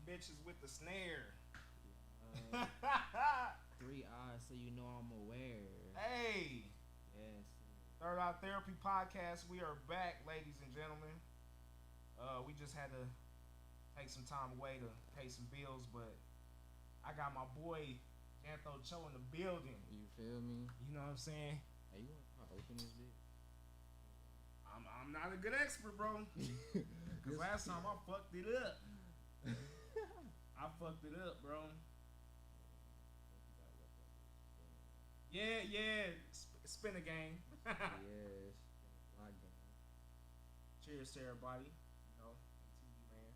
bitches with the snare. Uh, Three eyes, so you know I'm aware. Hey, Yes. Third Eye Therapy Podcast. We are back, ladies and gentlemen. We just had to take some time away to pay some bills, but I got my boy JAntho CHO in the building. You feel me? You know what I'm saying? Hey, you want to open this bit? I'm not a good expert, bro. Cause last time I fucked it up. I fucked it up, bro. Yeah. Spin a game. Yes. Lockdown. Cheers to everybody. You know, continue, man.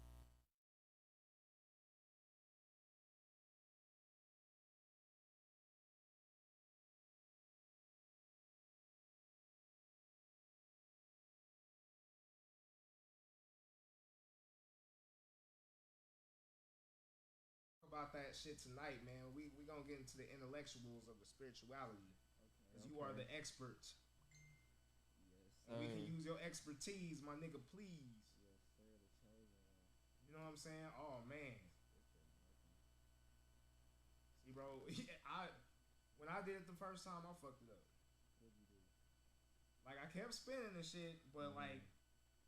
About that shit tonight, man. We gonna get into the intellectuals of the spirituality, because you are Okay. the expert, Yes, and we can sir. use your expertise, my nigga. Please, Yes, sir. The chosen one. you know what I'm saying? Oh man, see, bro, I when I did it the first time, I fucked it up. What'd you do? Like I kept spinning and shit, but Mm-hmm. like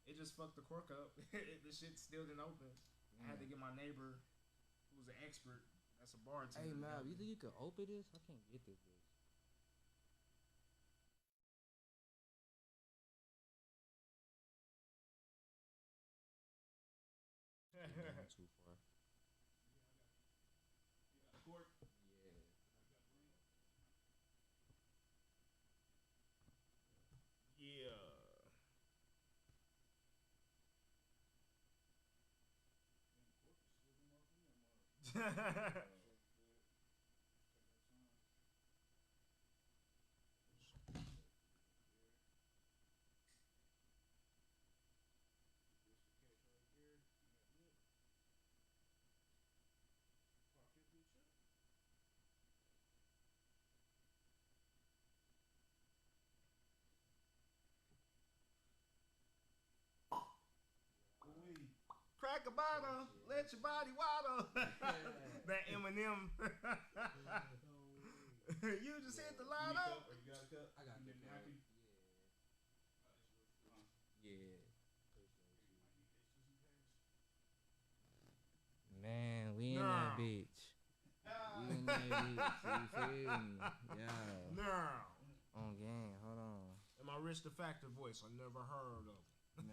it just fucked the cork up. The shit still didn't open. I had to get my neighbor, who's an expert, that's a Hey, bartender, to man, help you me. think you can open this? I can't get this bitch. It's going too far. Cork. Yeah. Yeah. Crack a bottle, let your body waddle. That Eminem. You just hit the line up. I got the cup. Yeah. Yeah. Man, we in that No. bitch. We in that bitch. You feel me? Yeah. No. On game. Hold on. And my Rich the Factor voice, I never heard of.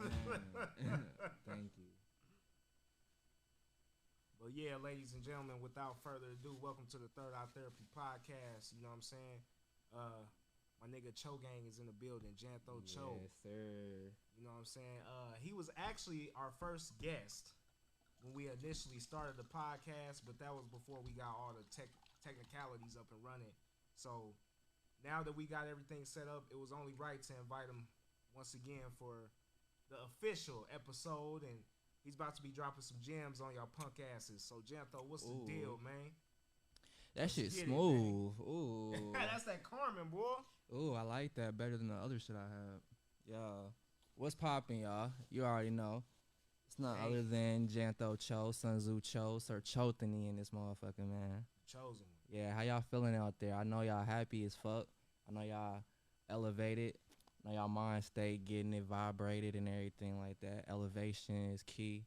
Man. Thank you. But yeah, ladies and gentlemen, without further ado, welcome to the Third Eye Therapy Podcast. You know what I'm saying? My nigga Cho Gang is in the building, JAntho CHO. Yes, sir. You know what I'm saying? He was actually our first guest when we initially started the podcast, but that was before we got all the technicalities up and running. So now that we got everything set up, it was only right to invite him once again for the official episode, and he's about to be dropping some gems on y'all punk asses. So JAntho, what's the Ooh. deal, man? That Let's shit get it, man. smooth. Ooh. That's that Carmen, boy. Ooh, I like that better than the other shit I had. Yeah. What's poppin', y'all? You already know. It's not Hey, other than Jantho Cho, Sun Tzu Cho, Sir Chotany in this motherfucker, man. chosen. Yeah, how y'all feeling out there? I know y'all happy as fuck. I know y'all elevated. I know y'all mind state getting it vibrated and everything like that. Elevation is key.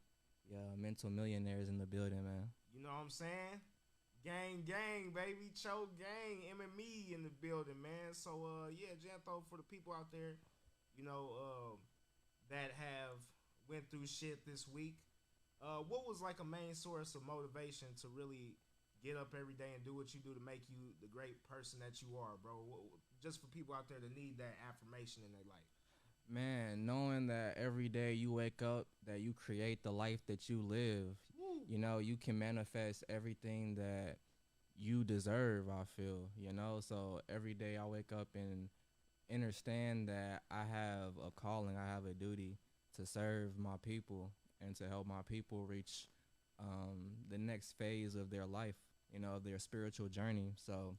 Yeah, mental millionaires in the building, man. You know what I'm saying? Gang, baby. Cho gang, MME in the building, man. So, yeah, JAntho, for the people out there, you know, that have went through shit this week, what was like a main source of motivation to really get up every day and do what you do to make you the great person that you are, bro? Just for people out there that need that affirmation in their life. Man, knowing that every day you wake up, that you create the life that you live, Woo. you know, you can manifest everything that you deserve, I feel, you know. So every day I wake up and understand that I have a calling, I have a duty to serve my people and to help my people reach the next phase of their life, you know, their spiritual journey. So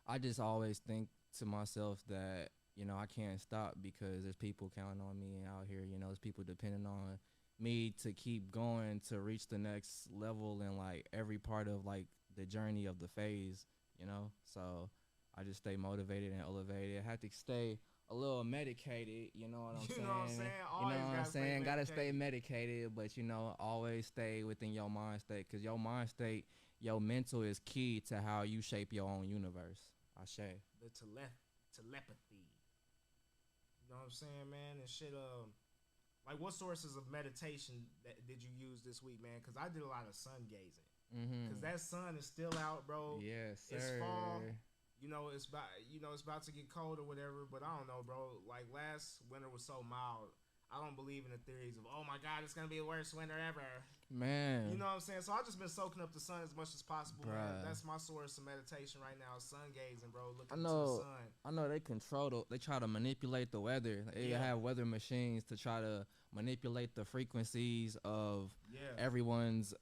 I just always think to myself that, you know, I can't stop because there's people counting on me out here, you know, there's people depending on me to keep going to reach the next level in like every part of like the journey of the phase, you know. So I just stay motivated and elevated. I have to stay a little medicated, you know what I'm You know what I'm saying? saying? You know Always what I'm gotta stay saying? Gotta stay medicated. medicated, but you know, always stay within your mind state, cause your mind state, your mental is key to how you shape your own universe. I say. The telepathy. You know what I'm saying, man? And shit. Like what sources of meditation did you use this week, man? Because I did a lot of sun gazing. Because that sun is still out, bro. Yes, It's fall. sir. It's about to get cold or whatever. But I don't know, bro. Like last winter was so mild. I don't believe in the theories of, oh my God, it's gonna be the worst winter ever. Man. You know what I'm saying? So I just been soaking up the sun as much as possible, Bruh. man. That's my source of meditation right now. Sun gazing, bro. I Looking into the know, sun. I know they try to manipulate the weather. They Yeah. have weather machines to try to manipulate the frequencies of Yeah. everyone's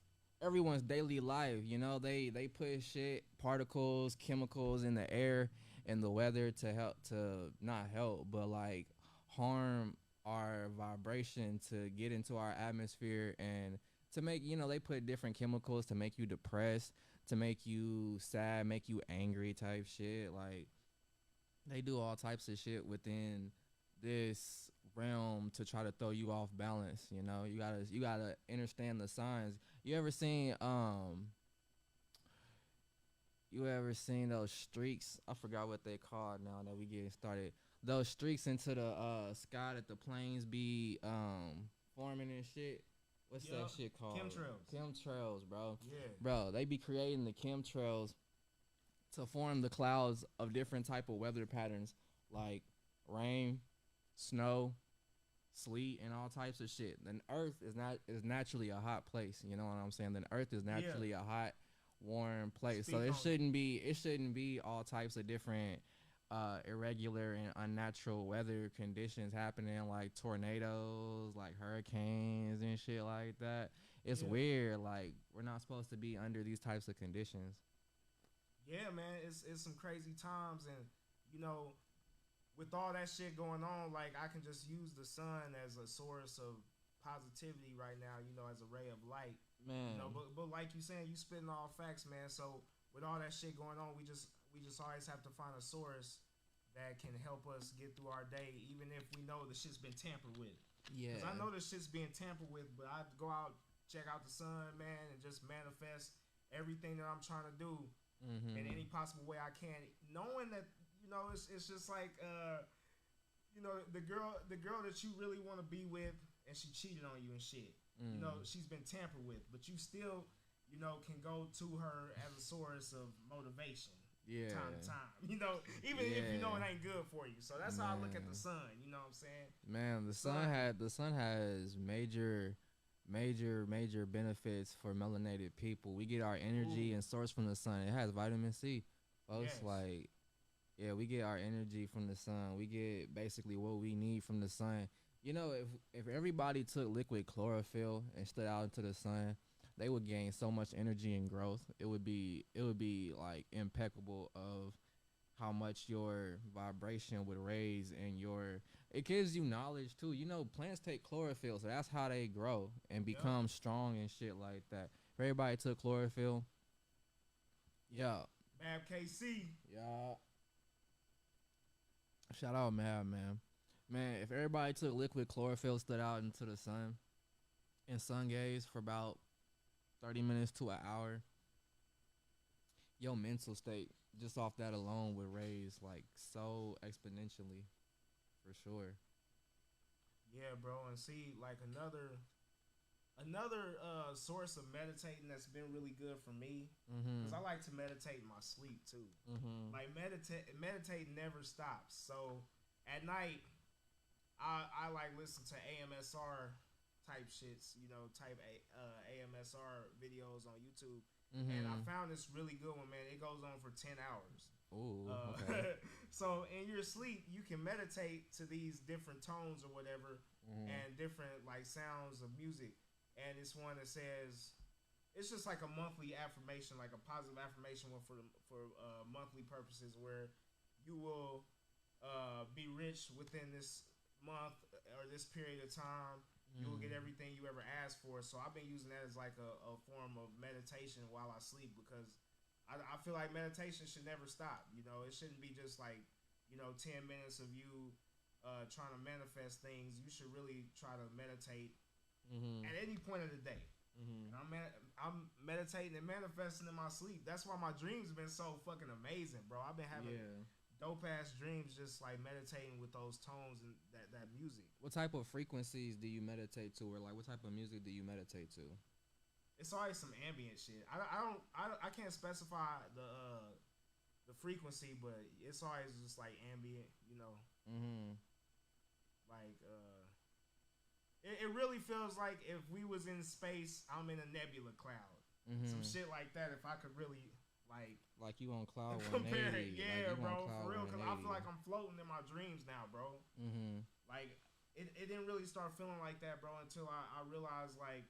daily life. You know, they put shit, particles, chemicals in the air and the weather to help to not help, but like harm our vibration to get into our atmosphere and to make, you know, they put different chemicals to make you depressed, to make you sad, make you angry type shit. Like they do all types of shit within this realm to try to throw you off balance. You know, you gotta understand the signs. You ever seen those streaks? I forgot what they called now that we getting started. Those streaks into the sky that the planes be forming and shit. What's that shit called? Chemtrails. Chemtrails, bro. Yeah. Bro, they be creating the chemtrails to form the clouds of different type of weather patterns like rain, snow, sleet, and all types of shit. Then Earth is naturally a hot place. You know what I'm saying? Then Earth is naturally a hot, warm place. So it shouldn't be all types of different irregular and unnatural weather conditions happening, like tornadoes, like hurricanes and shit like that. It's weird. Like we're not supposed to be under these types of conditions. Yeah, man, it's some crazy times, and you know, with all that shit going on, like I can just use the sun as a source of positivity right now. You know, as a ray of light. Man, You know, but like you saying, you spitting all facts, man. So with all that shit going on, we just always have to find a source that can help us get through our day, even if we know the shit's been tampered with. yeah. Because I know this shit's being tampered with, but I go out, check out the sun, man, and just manifest everything that I'm trying to do in any possible way I can, knowing that it's just like the girl that you really want to be with, and she cheated on you and shit. You know, she's been tampered with, but you still can go to her as a source of motivation. Time to time, even if you know it ain't good for you. So that's how I look at the sun. You know what I'm saying? Man, the sun has major benefits for melanated people. We get our energy and source from the sun. It has vitamin C, folks. Yes. Like, yeah, we get our energy from the sun. We get basically what we need from the sun. You know, if everybody took liquid chlorophyll and stood out into the sun, they would gain so much energy and growth. It would be like impeccable of how much your vibration would raise, and it gives you knowledge too. You know, plants take chlorophyll, so that's how they grow and become strong and shit like that. If everybody took chlorophyll, yeah. Mab KC. Yeah. Shout out Mab, man. Man, if everybody took liquid chlorophyll, stood out into the sun, and sun gaze for about 30 minutes to an hour, your mental state just off that alone would raise like so exponentially, for sure. Yeah, bro, and see, like another source of meditating that's been really good for me, because I like to meditate in my sleep too. Like meditate never stops. So at night, I like listen to AMSR type shits, type AMSR videos on YouTube. And I found this really good one, man. It goes on for 10 hours. Ooh, okay. So in your sleep, you can meditate to these different tones or whatever, and different like sounds of music. And it's one that says, it's just like a monthly affirmation, like a positive affirmation one for monthly purposes, where you will be rich within this month or this period of time. you will get everything you ever asked for. So I've been using that as like a form of meditation while I sleep, because I feel like meditation should never stop. You know, it shouldn't be just like, 10 minutes of you trying to manifest things. You should really try to meditate Mm-hmm. at any point of the day. Mm-hmm. And I'm meditating and manifesting in my sleep. That's why my dreams have been so fucking amazing, bro. I've been having dope ass dreams just like meditating with those tones and that music. What type of frequencies do you meditate to, or like what type of music do you meditate to? It's always some ambient shit. I can't specify the frequency, but it's always just like ambient, Mm-hmm. like it really feels like if we was in space, I'm in a nebula cloud. Mm-hmm. Some shit like that. If I could really like you on cloud 180. compare it, yeah, like bro, for real. Because I feel like I'm floating in my dreams now, bro. Mm-hmm. Like it didn't really start feeling like that, bro, until I realized like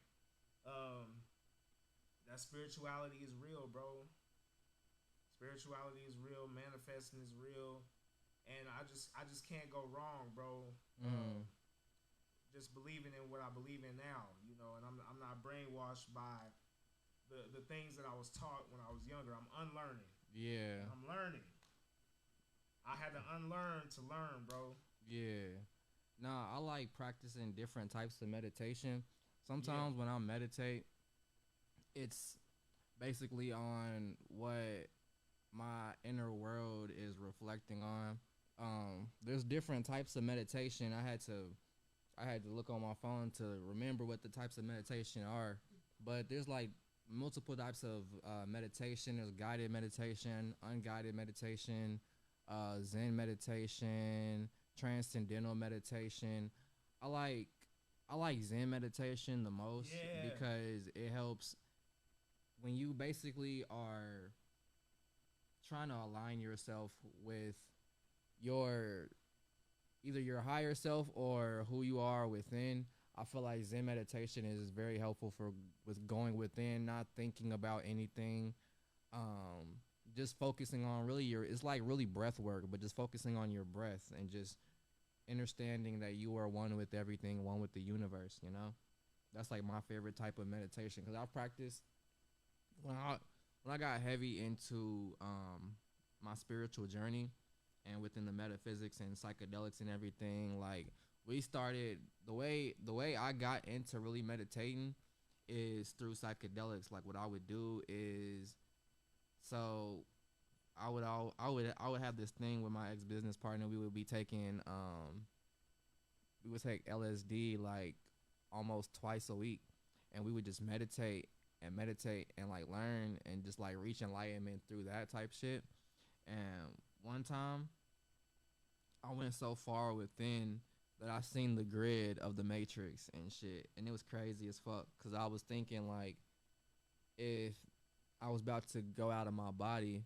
that spirituality is real, bro. Spirituality is real. Manifesting is real, and I just can't go wrong, bro. Mm-hmm. Just believing in what I believe in now, and I'm not brainwashed by the things that I was taught when I was younger. I'm unlearning. Yeah. I'm learning. I had to unlearn to learn, bro. Yeah. Nah, I like practicing different types of meditation. Sometimes when I meditate, it's basically on what my inner world is reflecting on. There's different types of meditation. I had to look on my phone to remember what the types of meditation are. But there's like multiple types of meditation. There's guided meditation, unguided meditation, Zen meditation, transcendental meditation. I like Zen meditation the most because it helps when you basically are trying to align yourself with your either your higher self or who you are within. I feel like Zen meditation is very helpful with going within, not thinking about anything, just focusing on really it's like really breath work, but just focusing on your breath and just understanding that you are one with everything, one with the universe. That's like my favorite type of meditation, because I practiced when I got heavy into my spiritual journey and within the metaphysics and psychedelics and everything. Like, we started the way I got into really meditating is through psychedelics. Like, what I would do is, so I would have this thing with my ex business partner. We would be taking we would take LSD like almost twice a week, and we would just meditate and like learn and just like reach enlightenment through that type shit. And one time I went so far within that I seen the grid of the Matrix and shit, and it was crazy as fuck, because I was thinking like, if I was about to go out of my body,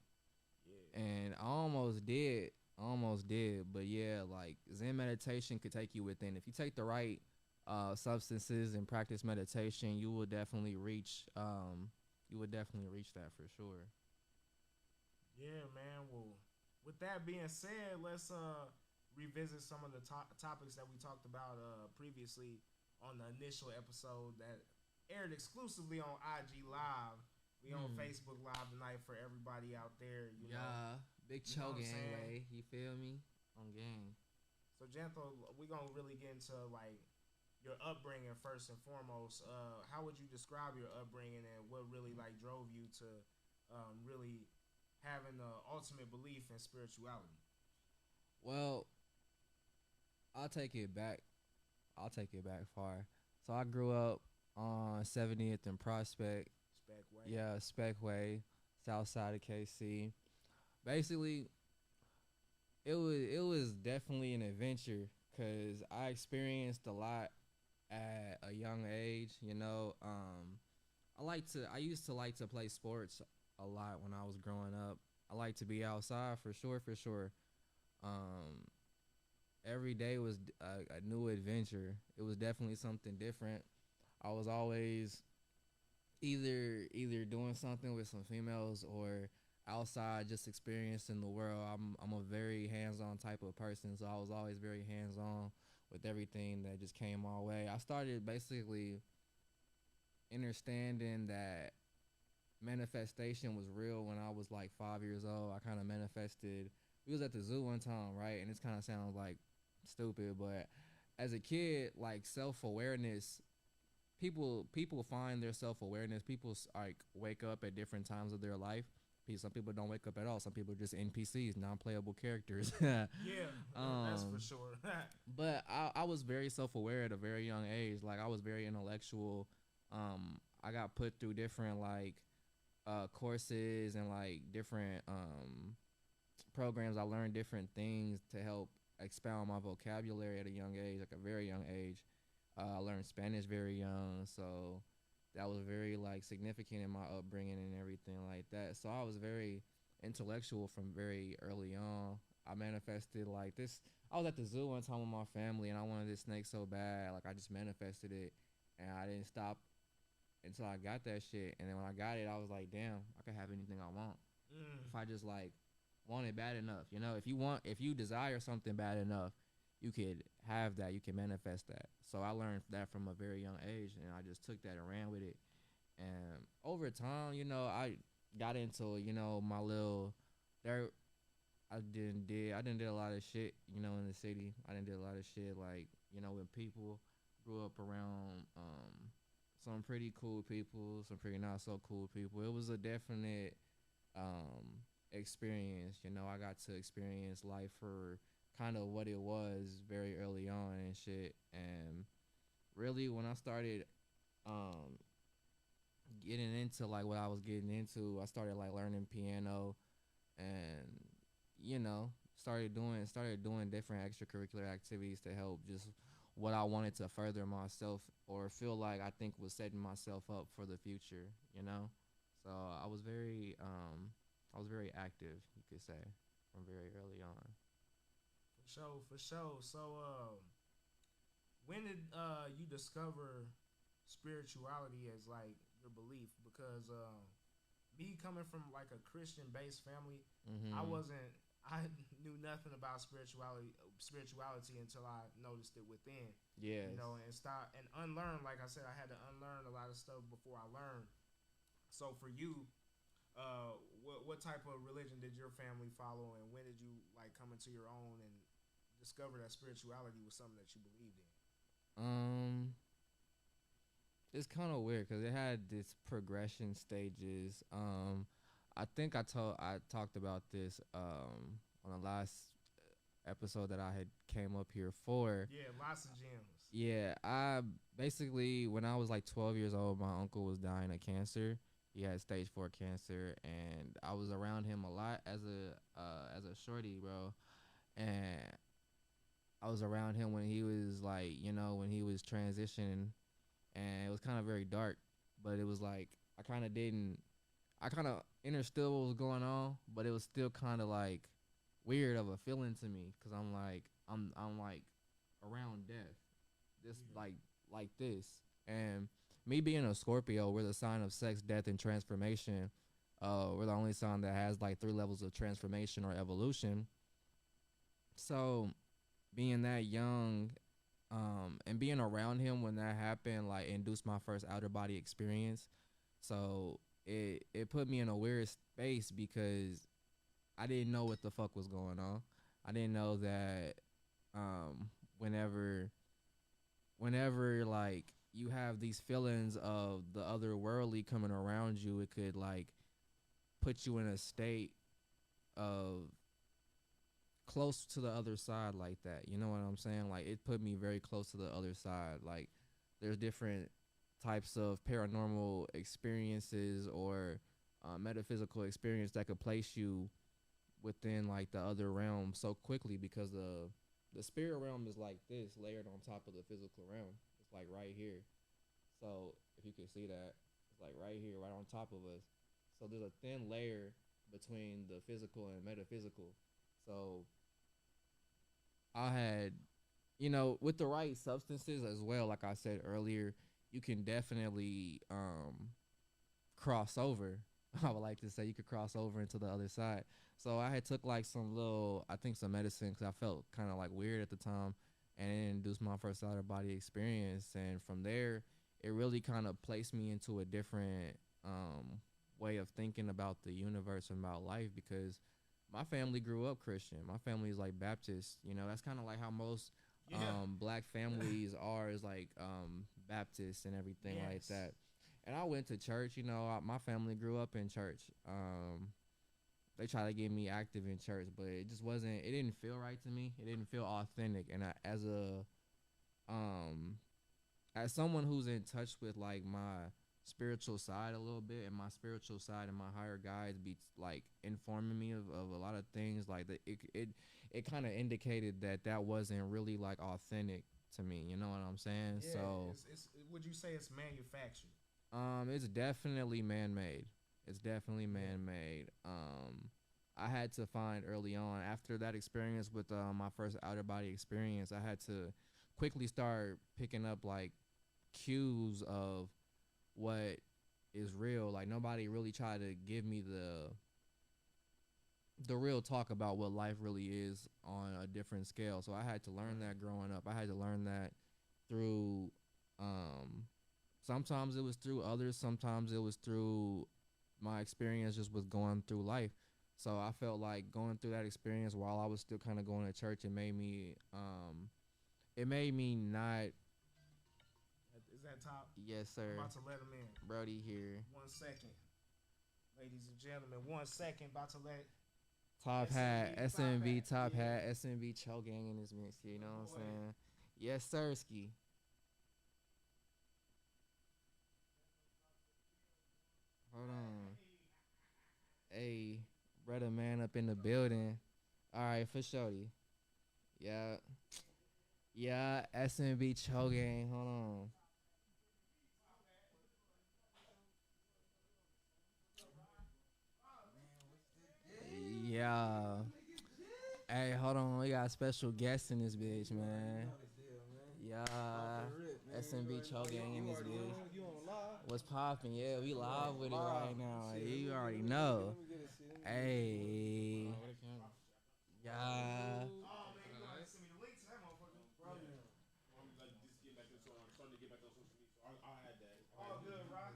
and I almost did, but yeah, like Zen meditation could take you within. If you take the right substances and practice meditation, you will definitely reach that for sure. Yeah, man. Well, with that being said, let's revisit some of the topics that we talked about previously on the initial episode that aired exclusively on IG Live. We on Facebook Live tonight for everybody out there. You know, Big Cho gangway. You feel me? On gang. So JAntho, we gonna really get into like your upbringing first and foremost. How would you describe your upbringing, and what really like drove you to really having the ultimate belief in spirituality? Well, I'll take it back far. So I grew up on 70th and Prospect. Specway. Yeah, Specway, south side of KC. Basically, it was definitely an adventure, because I experienced a lot at a young age. I used to like to play sports a lot when I was growing up. I like to be outside for sure. Every day was a new adventure. It was definitely something different. I was always either doing something with some females or outside just experiencing the world. I'm a very hands-on type of person, so I was always very hands-on with everything that just came my way. I started basically understanding that manifestation was real when I was like 5 years old. I kind of manifested. We was at the zoo one time, right? And this kind of sounds like stupid, but as a kid, like self awareness, people find their self awareness. People like wake up at different times of their life. Some people don't wake up at all. Some people are just NPCs, non playable characters. Yeah, that's for um, sure. but I was very self aware at a very young age. Like I was very intellectual. I got put through different like courses and like different programs. I learned different things to help expound my vocabulary at a young age, like a very young age. I learned Spanish very young, so that was very like significant in my upbringing and everything like that. So I was very intellectual from very early on. I manifested like this. I was at the zoo one time with my family, and I wanted this snake so bad. Like I just manifested it, and I didn't stop until I got that shit. And then when I got it, I was like, damn, I could have anything I want if I just like want it bad enough. You know, if you desire something bad enough, you could have that. You can manifest that. So I learned that from a very young age, and I just took that and ran with it. And over time, I got into my little there. I didn't did a lot of shit, in the city. I didn't did a lot of shit like with people. Grew up around some pretty cool people, some pretty not so cool people. It was a definite experience. I got to experience life for kind of what it was very early on and shit. And really, when I started um, getting into like what I was getting into, I started like learning piano and started doing different extracurricular activities to help just what I wanted to further myself or feel like I think was setting myself up for the future. So I was very active, you could say, from very early on. For sure, for sure. So, when did you discover spirituality as like your belief? Because me coming from like a Christian based family, I Mhm. wasn't. I knew nothing about spirituality until I noticed it within. Yes. And stop and unlearn. Like I said, I had to unlearn a lot of stuff before I learned. So for you, what type of religion did your family follow, and when did you like come into your own and discover that spirituality was something that you believed in? Um, it's kind of weird because it had this progression stages. I think I talked about this on the last episode that I had came up here for. Yeah, lots of gems. Yeah, I basically when I was like 12 years old, my uncle was dying of cancer. He had stage 4 cancer, and I was around him a lot as a shorty, bro. And I was around him when he was like, when he was transitioning, and it was kind of very dark. But it was like I kind of didn't. I kind of understood what was going on, but it was still kind of like weird of a feeling to me because I'm like around death, just Yeah. like this, and me being a Scorpio, we're the sign of sex, death, and transformation. We're the only sign that has like 3 levels of transformation or evolution. So being that young, and being around him when that happened, like induced my first outer body experience. So it put me in a weird space because I didn't know what the fuck was going on. I didn't know that um whenever whenever like you have these feelings of the otherworldly coming around you, it could like put you in a state of close to the other side like that. You know what I'm saying? Like it put me very close to the other side. Like there's different types of paranormal experiences or metaphysical experience that could place you within like the other realm so quickly because the spirit realm is like this layered on top of the physical realm. It's like right here. So if you can see that, it's like right here, right on top of us. So there's a thin layer between the physical and metaphysical. So I had, with the right substances as well, like I said earlier, you can definitely cross over. I would like to say you could cross over into the other side. So I had took like some little, I think some medicine because I felt kind of like weird at the time, and it introduced my first out of body experience. And from there, it really kind of placed me into a different way of thinking about the universe and about life, because my family grew up Christian. My family is like Baptist. You know, that's kind of like how most Yeah. black families are, is like Baptist and everything like Yes. that. And I went to church. You know, my family grew up in church. They try to get me active in church, but it just wasn't. It didn't feel right to me. It didn't feel authentic. And um, as someone who's in touch with like my spiritual side a little bit, and my spiritual side and my higher guides be like informing me of a lot of things, like that it kind of indicated that that wasn't really like authentic to me. You know what I'm saying? Yeah. So It's would you say it's manufactured? it's definitely man made. It's definitely Yeah. man made. I had to find early on, after that experience with my first outer body experience, I had to quickly start picking up like cues of what is real. Like nobody really tried to give me the real talk about what life really is on a different scale. So I had to learn Right. that growing up. I had to learn that through um sometimes it was through others, sometimes it was through my experience just with going through life. So I felt like going through that experience while I was still kind of going to church, it made me not. Is that top? Yes I'm sir, about to let him in. Brody here. 1 second, ladies and gentlemen. 1 second. About to let Top hat, SMV top SMV hat. top Yeah. hat, SMV Cho gang in this mix. You The know what I'm boy. saying? Yes, sir, ski. Hold on. Hey, brother man up in the building. All right, for shorty. Yeah, yeah, SMV Cho gang. Hold on. Yeah. Hey, hold on. We got a special guest in this bitch, man. Yeah. SMB Cho gang in this bitch. What's poppin'? Yeah, we live with it right now. You already know. Hey. Yeah. Oh man, you gonna have to send me the link to that motherfucker. Yeah. I'm like just getting back into starting to get back on social media. So I had that. All good, Rock.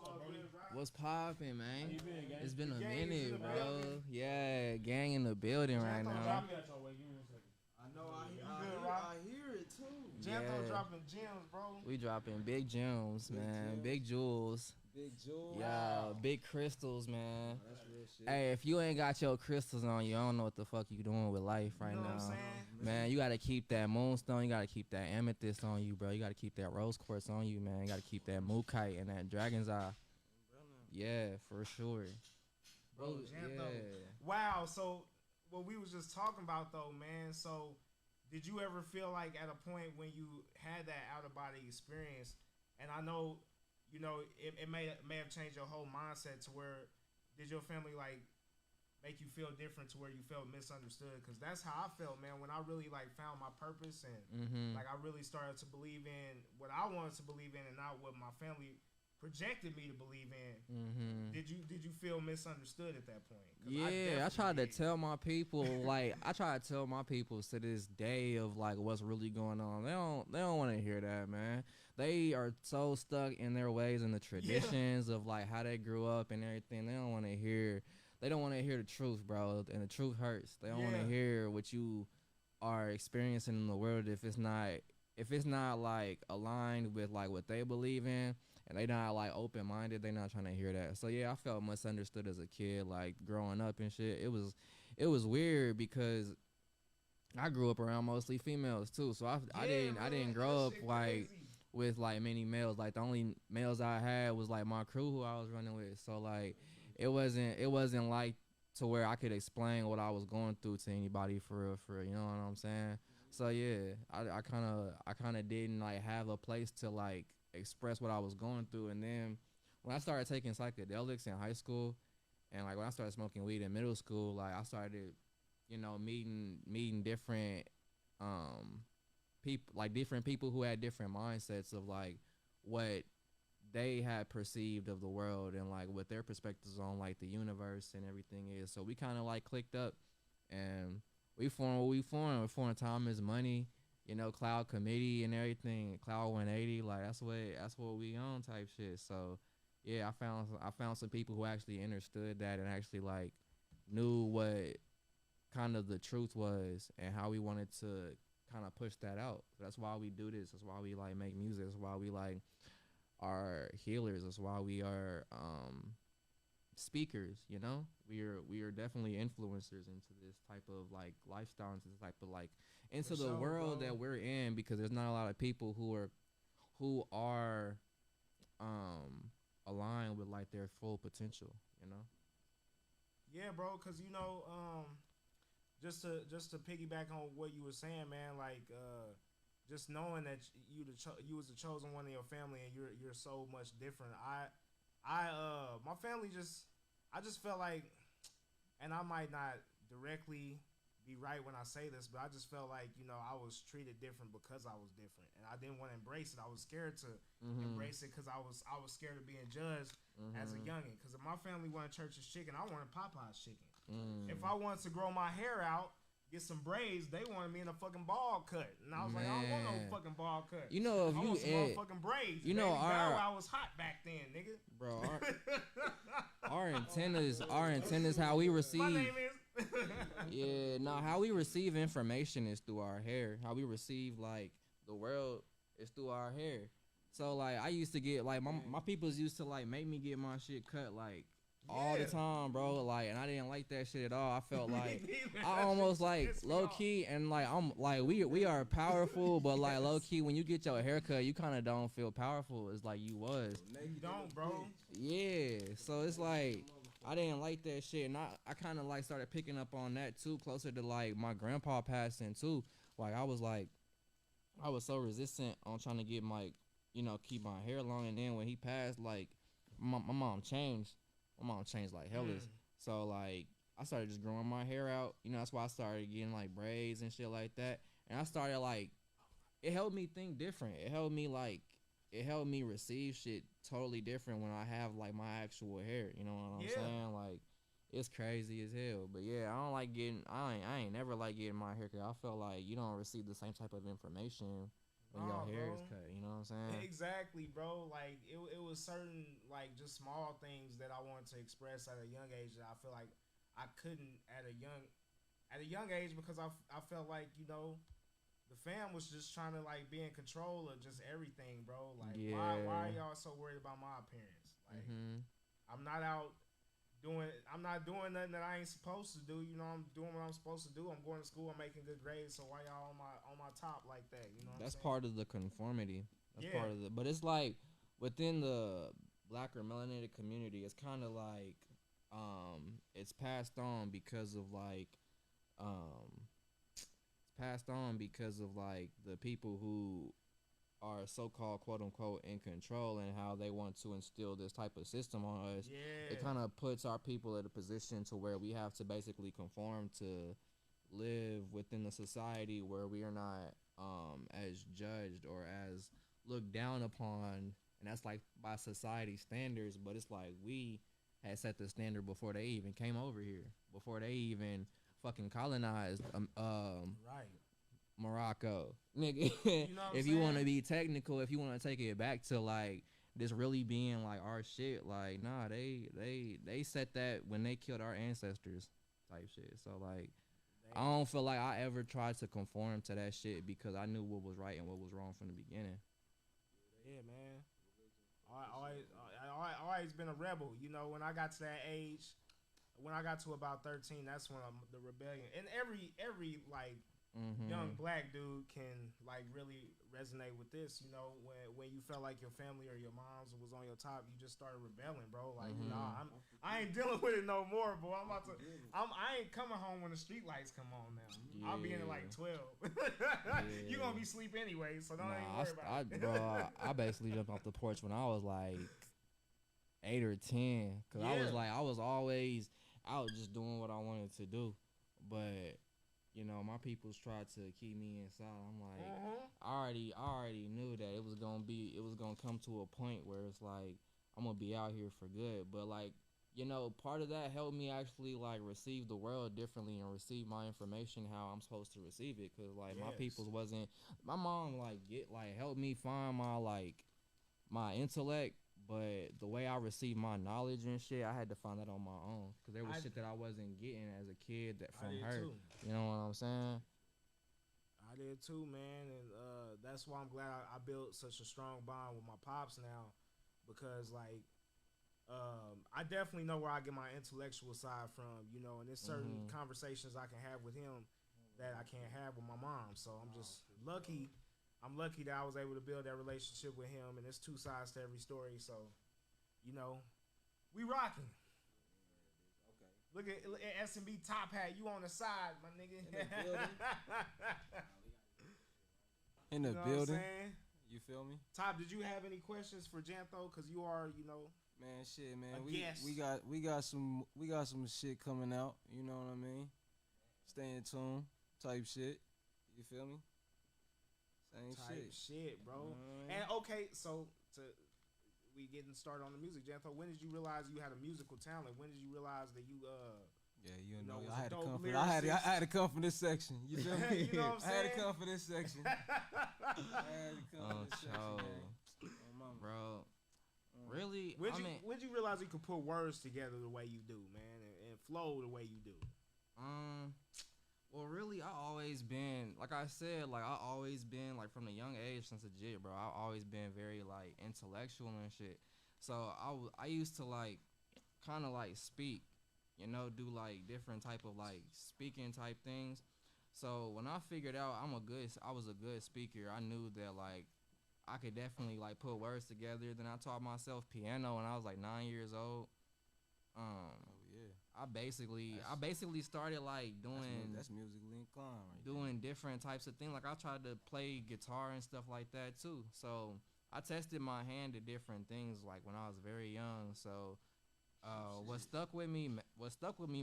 All good, Rock. What's poppin', How man? you been, gang? It's been The a gang is in minute, the building. bro. Yeah, gang in the building right JAntho now. dropping. Give me 1 second. I know. You good, Rock? I hear it too. JAntho Yeah. dropping gems, bro. We dropping big gems, Big man. gems. Big jewels. Big Jewel. Yeah, Wow. big crystals, man. Oh, that's real shit. Hey, if you ain't got your crystals on you, I don't know what the fuck you doing with life You right know what I'm now. saying? Man, you gotta keep that moonstone. You gotta keep that amethyst on you, bro. You gotta keep that rose quartz on you, man. You gotta keep that mookaite and that dragon's eye. Yeah, for sure. Bro, JAntho. Wow. So what we was just talking about though, man. So did you ever feel like at a point when you had that out of body experience, and I know, it may have changed your whole mindset to where did your family like make you feel different to where you felt misunderstood? Because that's how I felt, man, when I really like found my purpose and Mm-hmm. like I really started to believe in what I wanted to believe in and not what my family projected me to believe in. Mm-hmm. Did you feel misunderstood at that point? 'Cause Yeah, I tried to definitely did. tell my people, like I try to tell my people to this day of like what's really going on. They don't want to hear that, man. They are so stuck in their ways and the traditions of like how they grew up and everything. They don't want to hear. They don't want to hear the truth, bro. And the truth hurts. They don't want to Yeah. hear what you are experiencing in the world if it's not like aligned with like what they believe in, and they not like open minded. They not trying to hear that. So yeah, I felt misunderstood as a kid, like growing up and shit. It was weird because I grew up around mostly females too. So I didn't grow up like with like many males. Like the only males I had was like my crew who I was running with. So like it wasn't like to where I could explain what I was going through to anybody for real, for real. You know what I'm saying? So yeah, I kind of didn't like have a place to like express what I was going through. And then when I started taking psychedelics in high school, and like when I started smoking weed in middle school, like I started, meeting different people, like different people who had different mindsets of like what they had perceived of the world and like what their perspectives on like the universe and everything is. So we kind of like clicked up, and we formed what we formed. We formed Time is Money. Cloud Committee and everything, Cloud 180, like that's what we on type shit. So yeah, I found some people who actually understood that and actually like knew what kind of the truth was and how we wanted to kind of push that out. That's why we do this. That's why we like make music. That's why we like are healers. That's why we are speakers. We are definitely influencers into this type of like lifestyle, into this type of like into For the sure, world bro. that we're in, because there's not a lot of people who are um aligned with like their full potential. Yeah, bro. Cause just to piggyback on what you were saying, man. Like, just knowing that you was the chosen one in your family, and you're so much different. My family I just felt like, and I might not directly be right when I say this, but I just felt like I was treated different because I was different, and I didn't want to embrace it. I was scared to embrace it because I was scared of being judged as a youngin. Because if my family wanted Church's chicken, I wanted Popeye's chicken. If I wanted to grow my hair out, get some braids, they wanted me in a fucking ball cut, and I was like, I don't want no Man. fucking ball cut. If I you want some motherfucking braids. you know, Baby Bow our Wow was hot back then, nigga. bro, our antennas, how we My receive. name is. Yeah, no, how we receive information is through our hair. How we receive like the world is through our hair. So like I used to get like my peoples used to like make me get my shit cut like all the Yeah. time, bro. Like, and I didn't like that shit at all. I felt like That I shit almost like pissed me low off. key, and like I'm like we are powerful, but like low key when you get your haircut, you kind of don't feel powerful. It's like you was. You don't, bro. Yeah, so it's like I didn't like that shit, and I kind of like started picking up on that too, closer to like my grandpa passing too. Like I was so resistant on trying to get my, keep my hair long, and then when he passed, like my mom changed. My mom changed like hellish. So like I started just growing my hair out. That's why I started getting like braids and shit like that. And I started like it helped me think different. It helped me receive shit totally different when I have like my actual hair. You know what I'm Yeah. saying? Like it's crazy as hell. But yeah, I ain't never like getting my hair cut. I felt like you don't receive the same type of information when your Nah, hair bro. is cut. You know what I'm saying? Exactly, bro. Like it was certain like just small things that I wanted to express at a young age that I feel like I couldn't at a young age because I felt like the fam was just trying to like be in control of just everything, bro. Like why are y'all so worried about my appearance? Like I'm not out I'm not doing nothing that I ain't supposed to do. I'm doing what I'm supposed to do. I'm going to school. I'm making good grades. So why y'all on my top like that? You know what That's I'm saying? part of the conformity. That's Yeah. part of the. But it's like within the black or melanated community, it's kind of like it's passed on because of like it's passed on because of like the people who are so-called quote unquote in control and how they want to instill this type of system on us. Yeah. It kind of puts our people in a position to where we have to basically conform to live within the society where we are not as judged or as looked down upon, and that's like by society standards. But it's like we had set the standard before they even came over here, before they even fucking colonized Right. Morocco, nigga. You know what I'm If you want to saying? be technical, if you want to take it back to like this really being like our shit, like nah, they set that when they killed our ancestors, type shit. So like, I don't feel like I ever tried to conform to that shit because I knew what was right and what was wrong from the beginning. Yeah, man. I always been a rebel. When I got to that age, when I got to about 13, that's when the rebellion and every like young black dude can like really resonate with this. When you felt like your family or your moms was on your top, you just started rebelling, bro. Like, nah, I ain't dealing with it no more, boy. I ain't coming home when the street lights come on now. I'll be in at like 12. You gonna be asleep anyway, so don't even worry about it. Bro, I basically jumped off the porch when I was like 8 or 10, cause I was like, I was always out just doing what I wanted to do, but my peoples tried to keep me inside. I'm like, I already knew that it was gonna come to a point where it's like I'm gonna be out here for good. But like you know, part of that helped me actually like receive the world differently and receive my information how I'm supposed to receive it. Cause like my people's wasn't. My mom like helped me find my intellect, but the way I received my knowledge and shit, I had to find that on my own. Cause there was shit that I wasn't getting as a kid that from her. Too. You know what I'm saying? I did too, man, and that's why I'm glad I built such a strong bond with my pops now, because like I definitely know where I get my intellectual side from, you know, and there's certain conversations I can have with him that I can't have with my mom. So I'm just lucky. I'm lucky that I was able to build that relationship with him, and there's two sides to every story. So, you know, we rocking. Look at S&B top hat. You on the side, my nigga. In the You know building. what I'm saying? You feel me? Top, did you have any questions for JAntho? Cause you are, you know, Man, shit, man. a We guest. we got some shit coming out. You know what I mean? Stay in tune, type shit. You feel me? Same type shit, bro. Mm. And okay, so we getting started on the music, JAntho. When did you realize you had a musical talent? When did you realize that you Yeah, you know, was I a had to dope come for I lyricist? had to come for this section. You feel me? You know what I'm I had saying? to come for this section. I had to come for this section, Cho. man. Oh, mama. Bro, really? When did you realize you could put words together the way you do, man, and flow the way you do? Well, really, I always been, like I said, like I always been, like from a young age since a jit, bro. I always been very like intellectual and shit. So I used to like kind of like speak, you know, do like different type of like speaking type things. So when I figured out I was a good speaker, I knew that like I could definitely like put words together. Then I taught myself piano when I was like 9 years old. Oh yeah. I basically started like doing That's musically inclined, right? doing different types of things. Like I tried to play guitar and stuff like that too. So I tested my hand at different things like when I was very young. So what stuck with me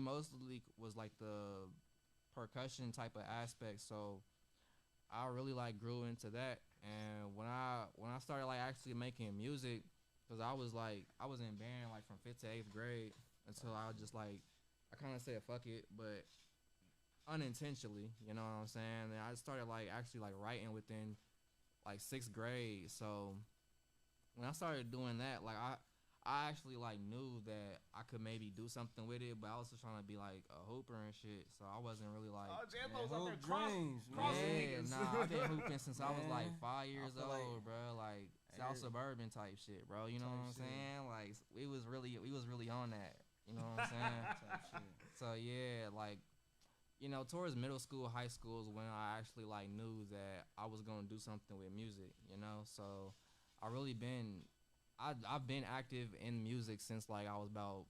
mostly was like the percussion type of aspect. So I really like grew into that. And when I started like actually making music, cause I was in band like from 5th to 8th grade until I just like I kind of said fuck it, but unintentionally, you know what I'm saying? And I started like actually like writing within like 6th grade. So when I started doing that, like I actually like knew that I could maybe do something with it, but I was just trying to be like a hooper and shit. So I wasn't really like. Oh, JAntho's hoop up there crossing niggas. Nah, I've been hooping since I was like 5 years feel old, like- bro. Like South Suburban type shit, bro. You know what I'm Type shit. saying? Like we was really on that. You know what I'm saying? Type shit. So yeah, like, you know, towards middle school, high school is when I actually like knew that I was gonna do something with music. You know, so I've been active in music since like I was about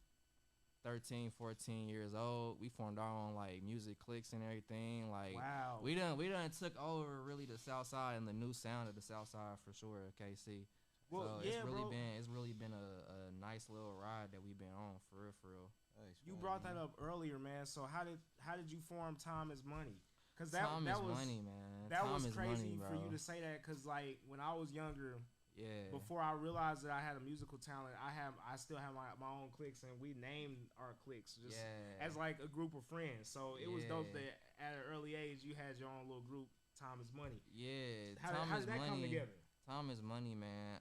13, 14 years old. We formed our own like music cliques and everything. Like Wow. we done took over really the South Side and the new sound of the South Side for sure, KC. Well, So yeah, bro. it's really been a nice little ride that we've been on for real. Thanks, You man. brought that up earlier, man. So how did you form Time Is Money? Because Time that is was money, man. that Time was is crazy money, for bro. you to say that. Because like when I was younger, Yeah. before I realized that I had a musical talent, I still have my own cliques, and we named our cliques just as like a group of friends. So it was dope Yeah. that at an early age you had your own little group. Time Is Money. Yeah. How Time did is that come money. together? Time is money, man.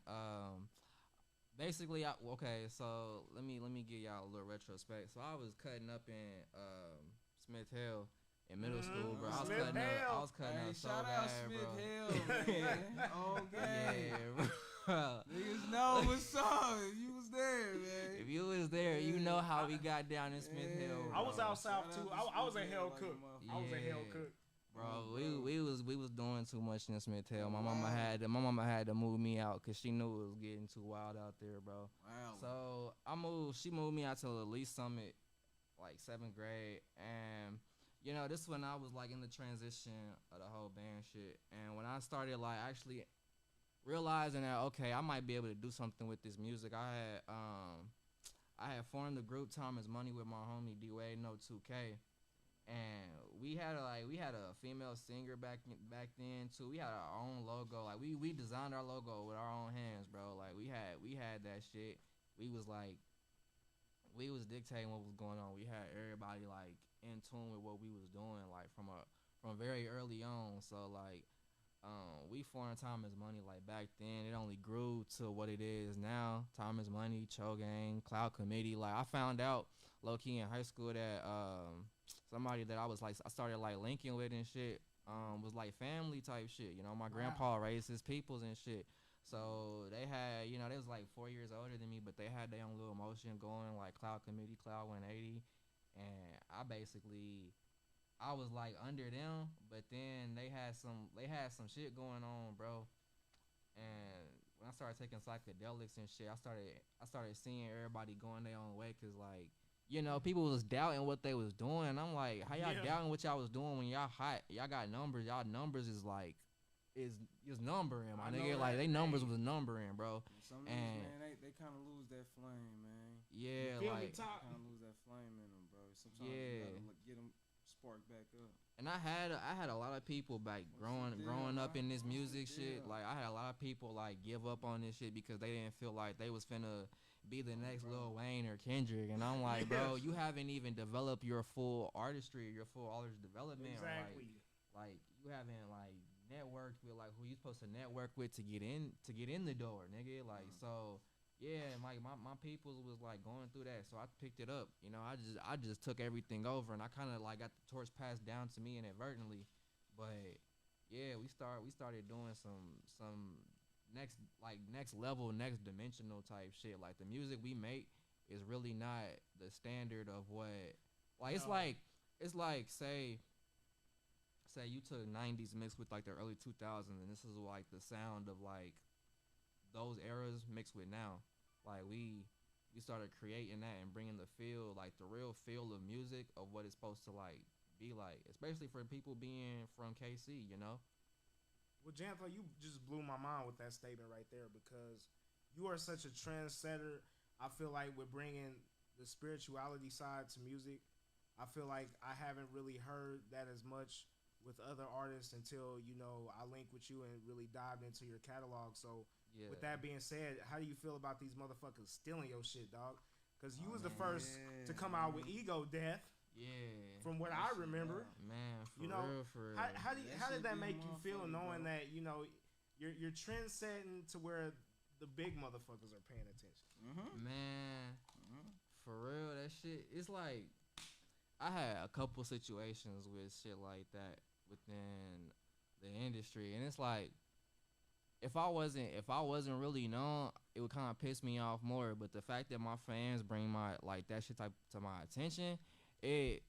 Basically, okay. So let me give y'all a little retrospect. So I was cutting up in Smith Hill in middle school, bro. I was Smith cutting Hill. up. I was cutting Hey, up so shout bad, out Smith bro. Hill, man. Okay. Yeah, bro. Niggas know what's up. If you was there, man. If you was there, you know how we got down in Smith Yeah. Hill. I was bro. out south Shout too. out to I was a Smith hell Hill like cook. a motherfucker. I was a hell Yeah. cook. Bro, Oh, we was doing too much in Smith Hill. My mama Wow. had to move me out because she knew it was getting too wild out there, bro. Wow. So she moved me out to the Lee Summit, like 7th grade, and you know this when I was like in the transition of the whole band shit, and when I started like actually realizing that okay, I might be able to do something with this music, I had formed the group Time Is Money with my homie D Wade No 2K. And we had a female singer back then too. We had our own logo. Like we designed our logo with our own hands, bro. Like we had that shit. We was like we was dictating what was going on. We had everybody like in tune with what we was doing, like from very early on. So like we formed Time is Money. Like back then, it only grew to what it is now. Time is Money, Cho Gang, Cloud Committee. Like I found out low key in high school that somebody that I started like linking with and shit was like family type shit. You know, my grandpa raised his peoples and shit. So they had, they was like 4 years older than me, but they had their own little motion going, like Cloud Committee, Cloud 180, and I was like under them, but then they had some shit going on, bro. And when I started taking psychedelics and shit, I started seeing everybody going their own way, cause like people was doubting what they was doing. And I'm like, how y'all doubting what y'all was doing when y'all hot? Y'all got numbers. Y'all numbers is like is numbering, my nigga. Like they numbers was numbering, bro. Some niggas, man, they kind of lose that flame, man. Yeah, like they kind of lose that flame in them, bro. Sometimes you gotta get them spark back up. And I had a lot of people back growing up in this music shit. Like I had a lot of people like give up on this shit because they didn't feel like they was finna be the next Lil Wayne or Kendrick. And I'm like, bro, you haven't even developed your full artistry, your full artist development. Exactly. Like you haven't like networked with like who you supposed to network with to get in the door, nigga. Like so. Yeah, my peoples was like going through that, so I picked it up. I just took everything over, and I kind of like got the torch passed down to me inadvertently. But yeah, we started doing some next level, next dimensional type shit. Like the music we make is really not the standard of what. Like it's like say you took 90s mixed with like the early 2000s, and this is like the sound of like those eras mixed with now. Like we started creating that and bringing the feel, like the real feel of music of what it's supposed to like be like, especially for people being from KC, Well, JAntho, you just blew my mind with that statement right there, because you are such a trendsetter. I feel like with bringing the spirituality side to music, I feel like I haven't really heard that as much with other artists until I linked with you and really dived into your catalog. So with that being said, how do you feel about these motherfuckers stealing your shit, dog? Because you was the first to come out with Ego Death. Yeah. From what I remember, man, for real. How did that make you feel, knowing that you're trend setting to where the big motherfuckers are paying attention? Man, for real, that shit. It's like I had a couple situations with shit like that within the industry, and it's like if I wasn't really known, it would kind of piss me off more. But the fact that my fans bring my like that shit type to my attention, it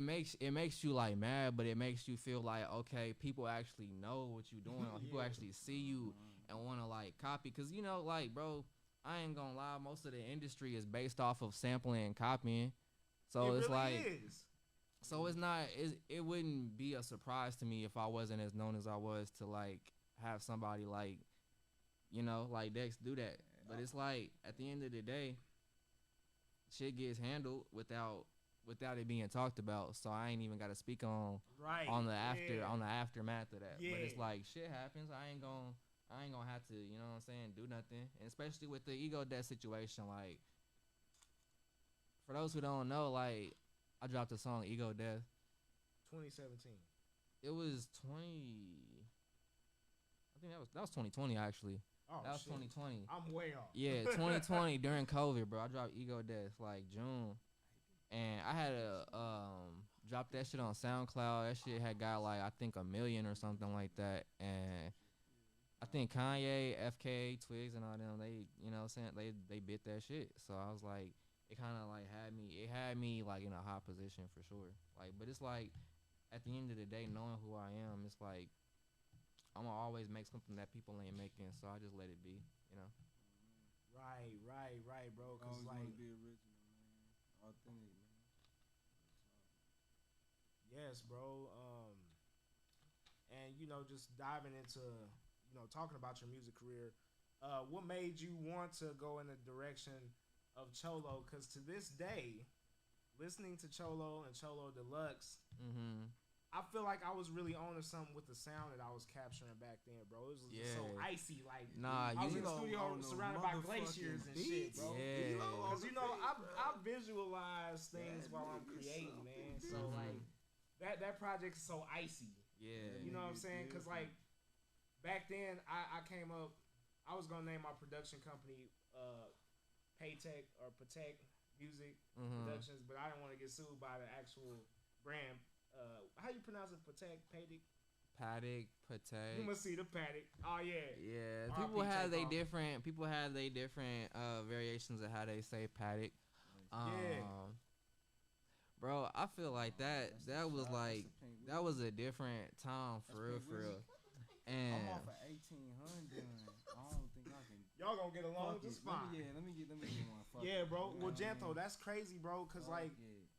makes you like mad, but it makes you feel like, okay, people actually know what you're doing. Like, people actually see you and want to like copy. Cause like, bro, I ain't gonna lie, most of the industry is based off of sampling and copying. So it's really like is. So it's not. It wouldn't be a surprise to me if I wasn't as known as I was to like have somebody like, like Dex do that. But it's like at the end of the day, shit gets handled without it being talked about. So I ain't even got to speak on the aftermath of that. Yeah. But it's like shit happens. I ain't gonna have to, what I'm saying, do nothing. And especially with the Ego Death situation, like for those who don't know, like I dropped a song Ego Death 2017. It was 20. I think that was 2020 actually. Oh, that was shit. 2020. I'm way off. Yeah, 2020 during COVID, bro. I dropped Ego Death like June, and I had to drop that shit on SoundCloud. That shit had got like I think 1 million or something like that, and I think Kanye, FK, Twigs, and all them, they, they bit that shit. So I was like, it kind of like had me like in a hot position for sure. Like, but it's like at the end of the day, knowing who I am, it's like I'm gonna always make something that people ain't making, so I just let it be, Right, bro. Cause like, be original, man, authentic, man. Yes, bro. And just diving into talking about your music career, what made you want to go in the direction of Cholo? Because to this day, listening to Cholo and Cholo Deluxe, I feel like I was really on to something with the sound that I was capturing back then, bro. It was just so icy, like Nah, I was in you the studio on surrounded by glaciers and shit, bro. Yeah. Because you know, I visualize things while I'm creating, man. So like that project is so icy. Yeah. You know what I'm saying? Because like back then, I came up. I was gonna name my production company Paytech or Patek Music Productions, but I didn't want to get sued by the actual brand. How you pronounce it? Patek, Patek. You must see the Patek. Oh yeah. Yeah. People have they different. People have they different variations of how they say Paddock. Bro, I feel like that was like that was a different time for real. And I'm off of 1800. I don't think I can. Y'all gonna get along just fine. Let me get one. Yeah, bro. Well, JAntho, that's crazy, bro. Cause like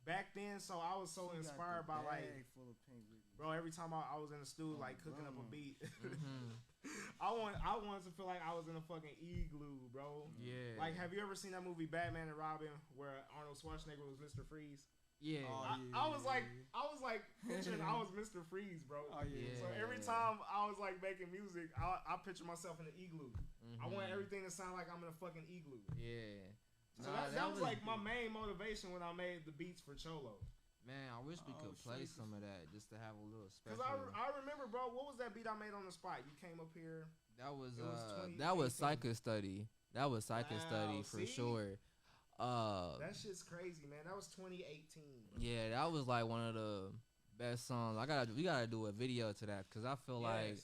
back then, so I was so inspired by like, bro. Every time I was in the studio, like cooking up a beat, I wanted to feel like I was in a fucking igloo, bro. Yeah. Like, have you ever seen that movie Batman and Robin where Arnold Schwarzenegger was Mr. Freeze? Yeah. I was like picturing I was Mr. Freeze, bro. Oh, yeah. So every time I was like making music, I picture myself in an igloo. I want everything to sound like I'm in a fucking igloo. Yeah. So that was like my main motivation when I made the beats for Cholo. Man, I wish we could play some of that just to have a little special. Cause I remember, bro. What was that beat I made on the spot? You came up here. That was Psycho Study. That was Psycho Study for sure. That shit's crazy, man. That was 2018. Yeah, that was like one of the best songs. We gotta do a video to that because I feel like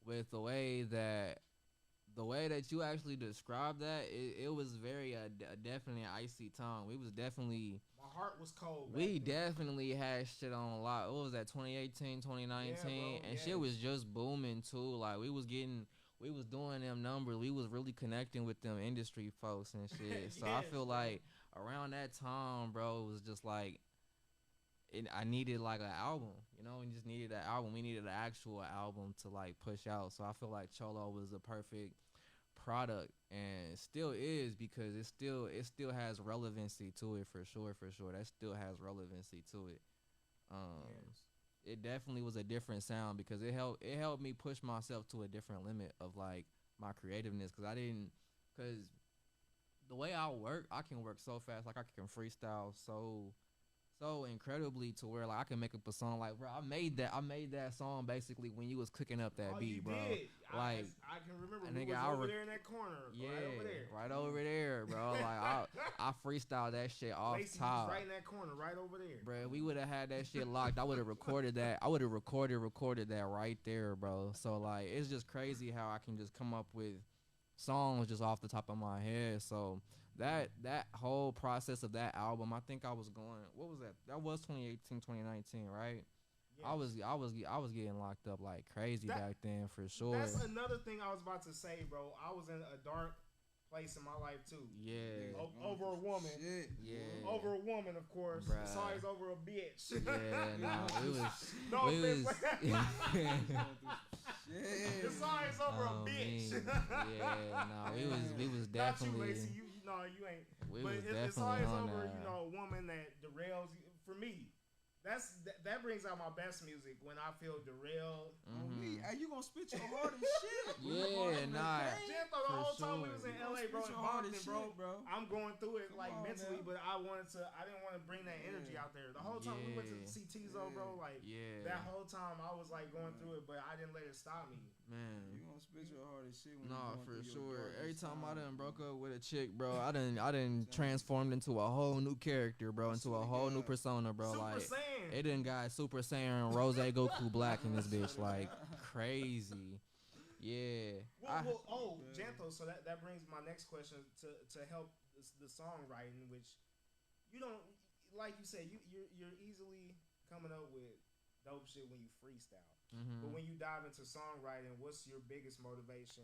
with the way that you actually described that, it was very definitely an icy time. We was definiting my heart was cold. We definitely had shit on a lot. What was that? 2018, 2019, and shit was just booming too. Like we was doing them numbers. We was really connecting with them industry folks and shit. So I feel like around that time, bro, it was just like I needed like an album. You know, we just needed an album. We needed an actual album to like push out. So I feel like Cholo was the perfect product and it still is because it still has relevancy to it for sure. That still has relevancy to it. It definitely was a different sound because it helped me push myself to a different limit of like my creativeness because the way I work, I can work so fast, like I can freestyle so incredibly to where like I can make up a song like, bro, I made that song basically when you was cooking up that beat, bro. Did. Like I can remember we was over there in that corner. Right over there, bro. Like I freestyled that shit off Lacey top. Was right in that corner, right over there. Bro, we would have had that shit locked. I would have recorded that. I would have recorded that right there, bro. So like it's just crazy how I can just come up with songs just off the top of my head. So that whole process of that album, I think I was going, what was that? That was 2018, 2019, right? Yes. I was getting locked up like crazy back then for sure. That's another thing I was about to say, bro. I was in a dark place in my life too. Yeah. Over a woman. Shit. Yeah. Over a woman, of course. Bruh. It's always over a bitch. Yeah, no, it was. It's always over a bitch. Yeah, no, we was definitely. Not you, Lacey. You ain't. But it's always over, a woman that derails. For me, that brings out my best music when I feel derailed. Hey, you gonna spit your heart and shit? Yeah, nah. JAntho, the whole time we was in LA, bro, in Boston, bro. I'm going through it mentally, but I didn't want to bring that energy out there. The whole time we went to see Tizo, bro, like that whole time I was like going through it, but I didn't let it stop me. Man, you gonna spit your heart and shit? Nah, for sure. Every time I done broke up with a chick, bro, I done transformed into a whole new character, bro, into a whole new persona, bro. Super like Saiyan. it done got Super Saiyan Rose Goku Black in this bitch, like crazy. Yeah. JAntho. So that brings my next question to help the songwriting, which you don't, like you said, you're easily coming up with dope shit when you freestyle. But when you dive into songwriting, what's your biggest motivation?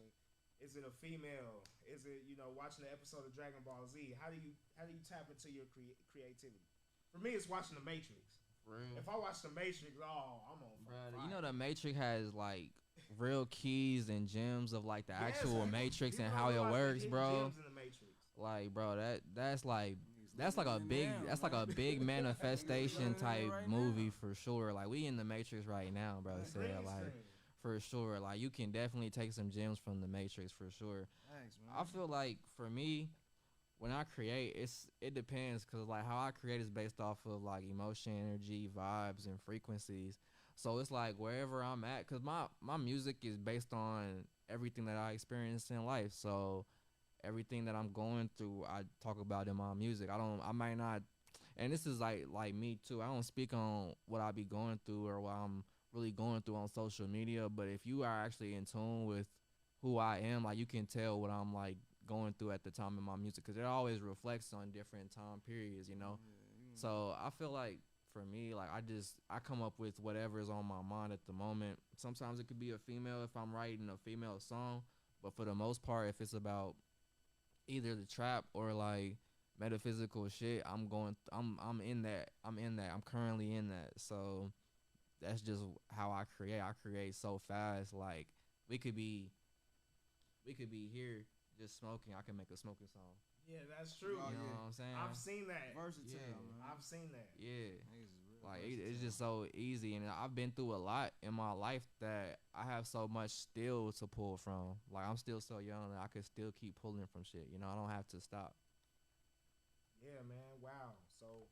Is it a female? Is it watching the episode of Dragon Ball Z? How do you tap into your creativity? For me, it's watching The Matrix. Real. If I watch The Matrix, I'm on fire. You know The Matrix has like real keys and gems of like the actual Matrix and how it works, bro. Gems in The Matrix. Like, bro, that's like That's like a big, that's like a big manifestation type right movie now. for sure. Like we in the Matrix right now, bro. The Said green like screen. for sure. Like you can definitely take some gems from the Matrix for sure. Thanks, man. I feel like for me, when I create, it depends because like how I create is based off of like emotion, energy, vibes, and frequencies. So it's like wherever I'm at, cause my music is based on everything that I experience in life. So everything that I'm going through, I talk about in my music. I might not, and this is like me too. I don't speak on what I be going through or what I'm really going through on social media. But if you are actually in tune with who I am, like you can tell what I'm like going through at the time in my music, because it always reflects on different time periods, you know. So I feel like for me, like I come up with whatever is on my mind at the moment. Sometimes it could be a female if I'm writing a female song, but for the most part, if it's about either the trap or like metaphysical shit, I'm in that. I'm currently in that. So that's just how I create. I create so fast. Like we could be here just smoking. I can make a smoking song. Yeah, that's true. Oh, You know yeah. what I'm saying? I've seen that. Versatile, Yeah. man. I've seen that. Yeah. Niggas is real Like versatile. it's just so easy, and I've been through a lot in my life that I have so much still to pull from. Like I'm still so young that I could still keep pulling from shit. You know, I don't have to stop. Yeah, man. Wow. So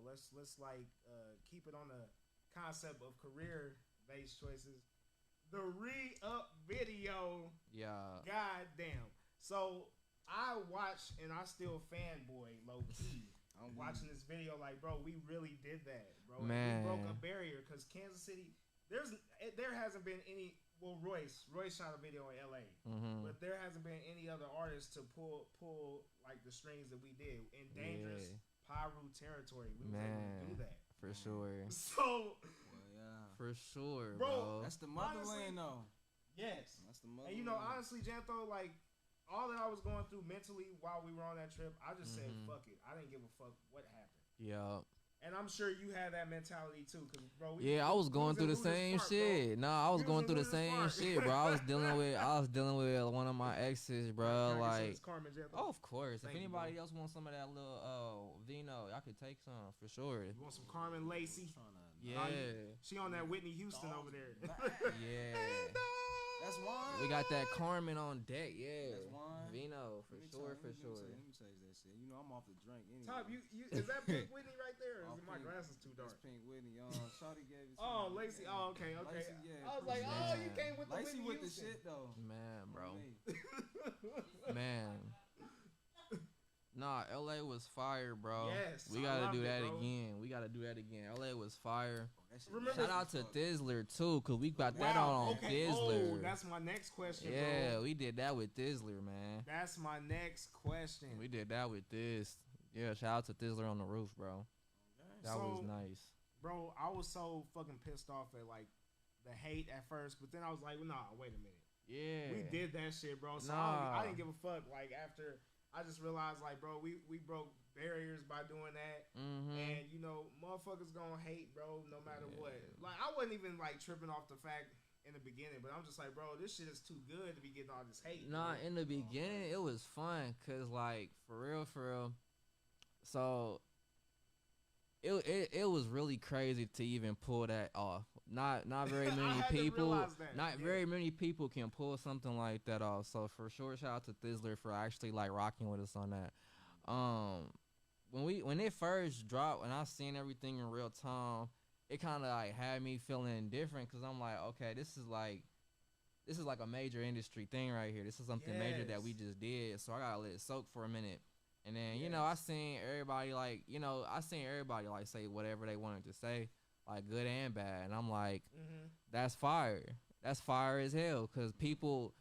let's like keep it on the concept of career based choices. The re-up video. Yeah. God damn. So I watched and I still fanboy low key. I'm watching this video like, bro, we really did that, bro. And Man. we broke a barrier because Kansas City, there hasn't been any. Well, Royce shot a video in L.A., but there hasn't been any other artist to pull like the strings that we did in dangerous Pyru territory. We was able to do that for sure. So, For sure, bro. bro. That's the Honestly, motherland, though. yes. That's the motherland. And you know, honestly, Jantho, like all that I was going through mentally while we were on that trip, I just said, fuck it. I didn't give a fuck what happened. Yeah. And I'm sure you had that mentality too, cause bro. I was going through the same shit. No, I was going through the same shit, bro. I was dealing with one of my exes, bro. Like, oh, of course. If anybody else wants some of that little vino, I could take some for sure. You want some Carmen Lacey? Yeah. She on that Whitney Houston over there. Yeah. That's wine. We got that Carmen on deck. Yeah. That's wine. Vino for sure. Let me tell you that shit. You know I'm off the drink anyway. Top, you is that Pink Whitney right there? Or is my glasses too dark? That's Pink Whitney. Shawty gave it to Oh, me. Lacey. Oh, okay. Lacey, yeah, I was like, oh, you came with the Lacey Whitney with the Houston. shit though. Man, bro. Me. Man. Nah, LA was fire, bro. Yes, we I gotta loved do it, that bro. again. We gotta do that again. LA was fire. Remember, Shout out to Thizzler too, cause we got that wow, on okay. Thizzler. Oh, that's my next question, yeah, bro. we did that with Thizzler, man. That's my next question. We did that with this. Yeah, shout out to Thizzler on the roof, bro. That was nice. Bro, I was so fucking pissed off at like the hate at first, but then I was like, nah, wait a minute. Yeah. We did that shit, bro. So Nah. I didn't give a fuck. Like after I just realized, like, bro, we broke barriers by doing that, and you know, motherfuckers gonna hate, bro, no matter what. Like I wasn't even like tripping off the fact in the beginning, but I'm just like, bro, this shit is too good to be getting all this hate. Nah, bro. in the beginning it was fun, cause like for real. So it was really crazy to even pull that off. Not very I many had to people. realize that. Not Yeah. very many people can pull something like that off. So for sure, shout out to Thizzler for actually like rocking with us on that. When it first dropped and I seen everything in real time, it kind of like had me feeling different, because I'm like, okay, this is like a major industry thing right here. This is something major that we just did. So I gotta let it soak for a minute. And then, you know, I seen everybody like say whatever they wanted to say, like good and bad. And I'm like, that's fire. That's fire as hell, because people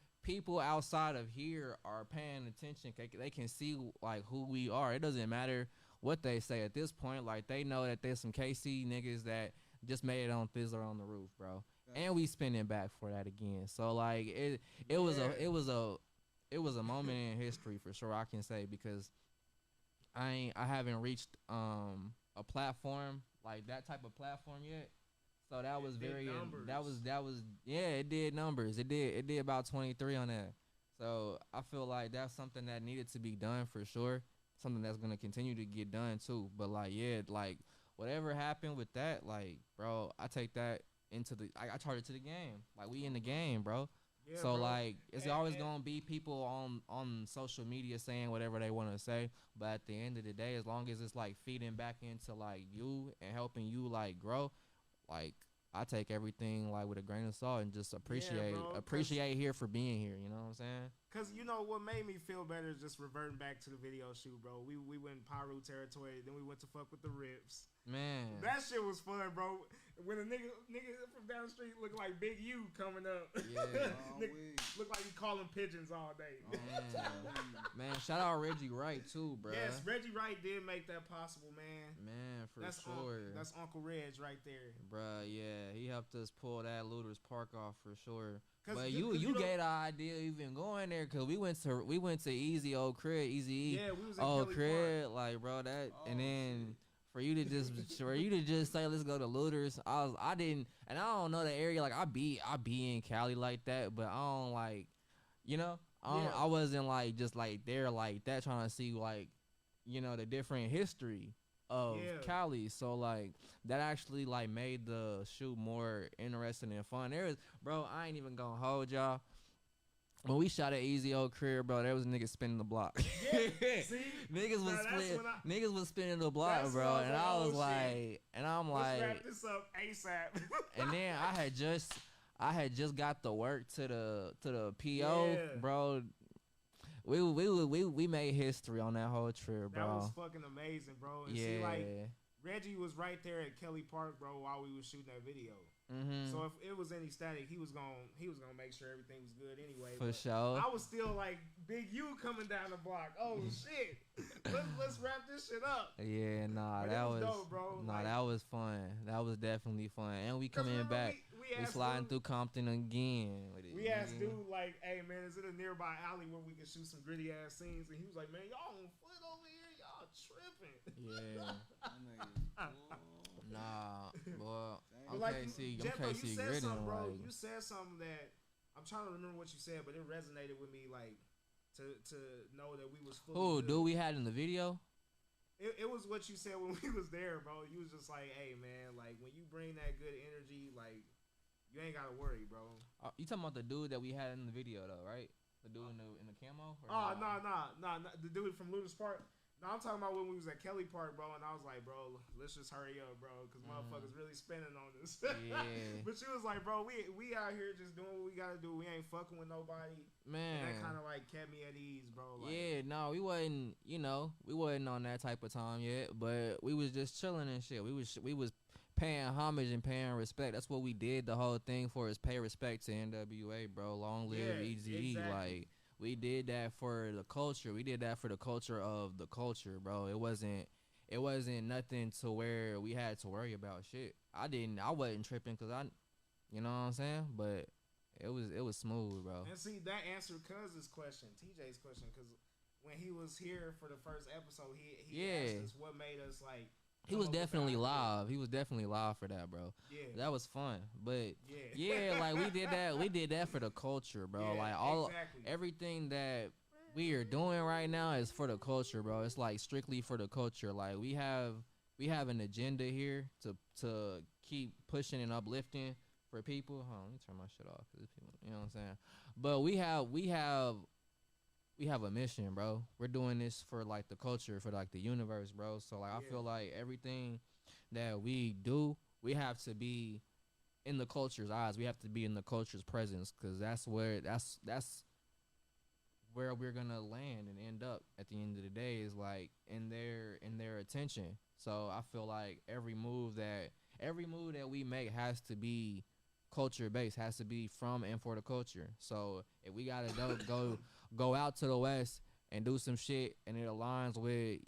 outside of here are paying attention. They can see like who we are. It doesn't matter what they say at this point. Like they know that there's some KC niggas that just made it on Thizzler on the roof, bro. And we spinning back for that again. So like it was a moment in history for sure, I can say, because I haven't reached a platform like that type of platform yet. So that was very it did numbers. It did about 23 on that. So I feel like that's something that needed to be done for sure, something that's gonna continue to get done too. But like, yeah, like whatever happened with that, like, bro, I take that into the I charge it to the game. Like, we in the game, bro. Yeah, So bro. like, it's always gonna be people on social media saying whatever they want to say, but at the end of the day, as long as it's like feeding back into like you and helping you like grow, like, I take everything like with a grain of salt and just appreciate here for being here. You know what I'm saying? Cause you know what made me feel better is just reverting back to the video shoot, bro. We went in Pyro territory, then we went to fuck with the Rips. Man, That shit was fun, bro. When a nigga from down the street looked like Big U coming up. Yeah. Look like he calling pigeons all day. Man, shout out Reggie Wright too, bro. Yes, Reggie Wright did make that possible, man. Man, for That's sure. That's Uncle Reg right there. Bruh, yeah, he helped us pull that Looters Park off for sure. But you you know, gave the idea even going there, cause we went to Easy Old Crib, Easy E. Yeah, we was in Old Kelly Crib, Park. like, bro, that, and then for you to just say let's go to Looters, I didn't, and I don't know the area, like I be in Cali like that, but I don't like, you know, I wasn't like just like there like that trying to see like, you know, the different history of Cali. So like that actually like made the shoot more interesting and fun. Bro, I ain't even gonna hold y'all. When we shot at Easy Old Crib, bro, there was niggas spinning the block. Yeah, see? Niggas was spinning the block, bro, and I was like, and I'm like, let's wrap this up ASAP. And then I had just got the work to the PO, bro. We made history on that whole trip, bro. That was fucking amazing, bro. And see, like, Reggie was right there at Kelly Park, bro, while we was shooting that video. Mm-hmm. So if it was any static, he was gonna make sure everything was good anyway. For sure. I was still like, Big U coming down the block. Oh shit, let's wrap this shit up. Yeah, nah, that was dope, bro. Nah, like, that was fun. That was definitely fun. And we coming back. We sliding through Compton again. We asked dude like, hey man, is it a nearby alley where we can shoot some gritty ass scenes? And he was like, man, y'all on foot over here, y'all tripping. Yeah. Nah, boy. Like, see JAntho, you said gritty, something, bro. like, You said something that I'm trying to remember what you said, but it resonated with me, like to know that we was fully. Oh, dude, we had in the video. It was what you said when we was there, bro. You was just like, hey man, like when you bring that good energy, like you ain't gotta worry, bro. You talking about the dude that we had in the video though, right? The dude in the camo? Oh, no. The dude from Looters Park. No, I'm talking about when we was at Kelly Park, bro, and I was like, bro, let's just hurry up, bro, because motherfuckers really spending on this. Yeah. But she was like, bro, we out here just doing what we gotta do. We ain't fucking with nobody. Man. And that kind of like kept me at ease, bro. Like, yeah, no, we wasn't, we wasn't on that type of time yet, but we was just chilling and shit. We was paying homage and paying respect. That's what we did the whole thing for, is pay respect to NWA, bro. Long live Eazy-E. Exactly. Like, we did that for the culture. We did that for the culture of the culture, bro. It wasn't nothing to where we had to worry about shit. I wasn't tripping because you know what I'm saying? But it was smooth, bro. And see, that answered Cuz's question, TJ's question, because when he was here for the first episode, he asked us what made us like. He was definitely live. He was definitely live for that, bro. Yeah, that was fun. But like we did that. We did that for the culture, bro. Yeah, like exactly. Everything that we are doing right now is for the culture, bro. It's like strictly for the culture. Like we have an agenda here to keep pushing and uplifting for people. Hold on, let me turn my shit off, cause people, you know what I'm saying. But we have a mission, bro. We're doing this for like the culture, for like the universe, bro. So like I feel like everything that we do, we have to be in the culture's eyes. We have to be in the culture's presence, because that's where we're gonna land and end up at the end of the day, is like in their attention. So I feel like every move that we make has to be culture based, has to be from and for the culture. So if we gotta go out to the west and do some shit and it aligns with,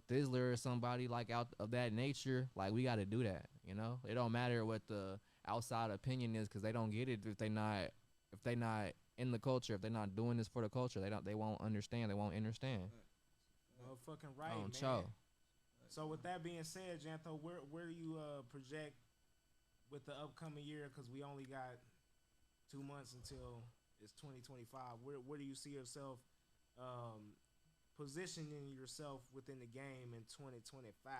Thizzler or somebody like out of that nature, like we gotta do that. It don't matter what the outside opinion is, because they don't get it if they not in the culture. If they're not doing this for the culture, they won't understand. They won't understand. Fucking right, man. Cho. So with that being said, JAntho, where do you project with the upcoming year? Because we only got 2 months until it's 2025. Where do you see yourself positioning yourself within the game in 2025?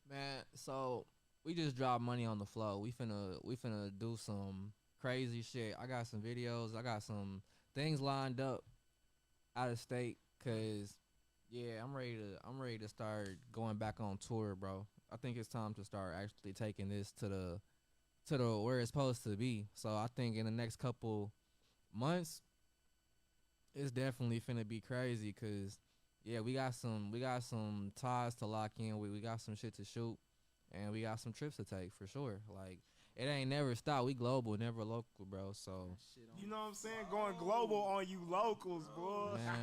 Man, so we just dropped money on the flow. We finna do some crazy shit. I got some videos. I got some things lined up out of state. Cause yeah, I'm ready to start going back on tour, bro. I think it's time to start actually taking this to the where it's supposed to be. So I think in the next couple months, it's definitely finna be crazy. Cause yeah, we got some ties to lock in. We got some shit to shoot, and we got some trips to take for sure. Like it ain't never stop. We global, never local, bro. So You know what I'm saying? Going global on you locals, boy. man,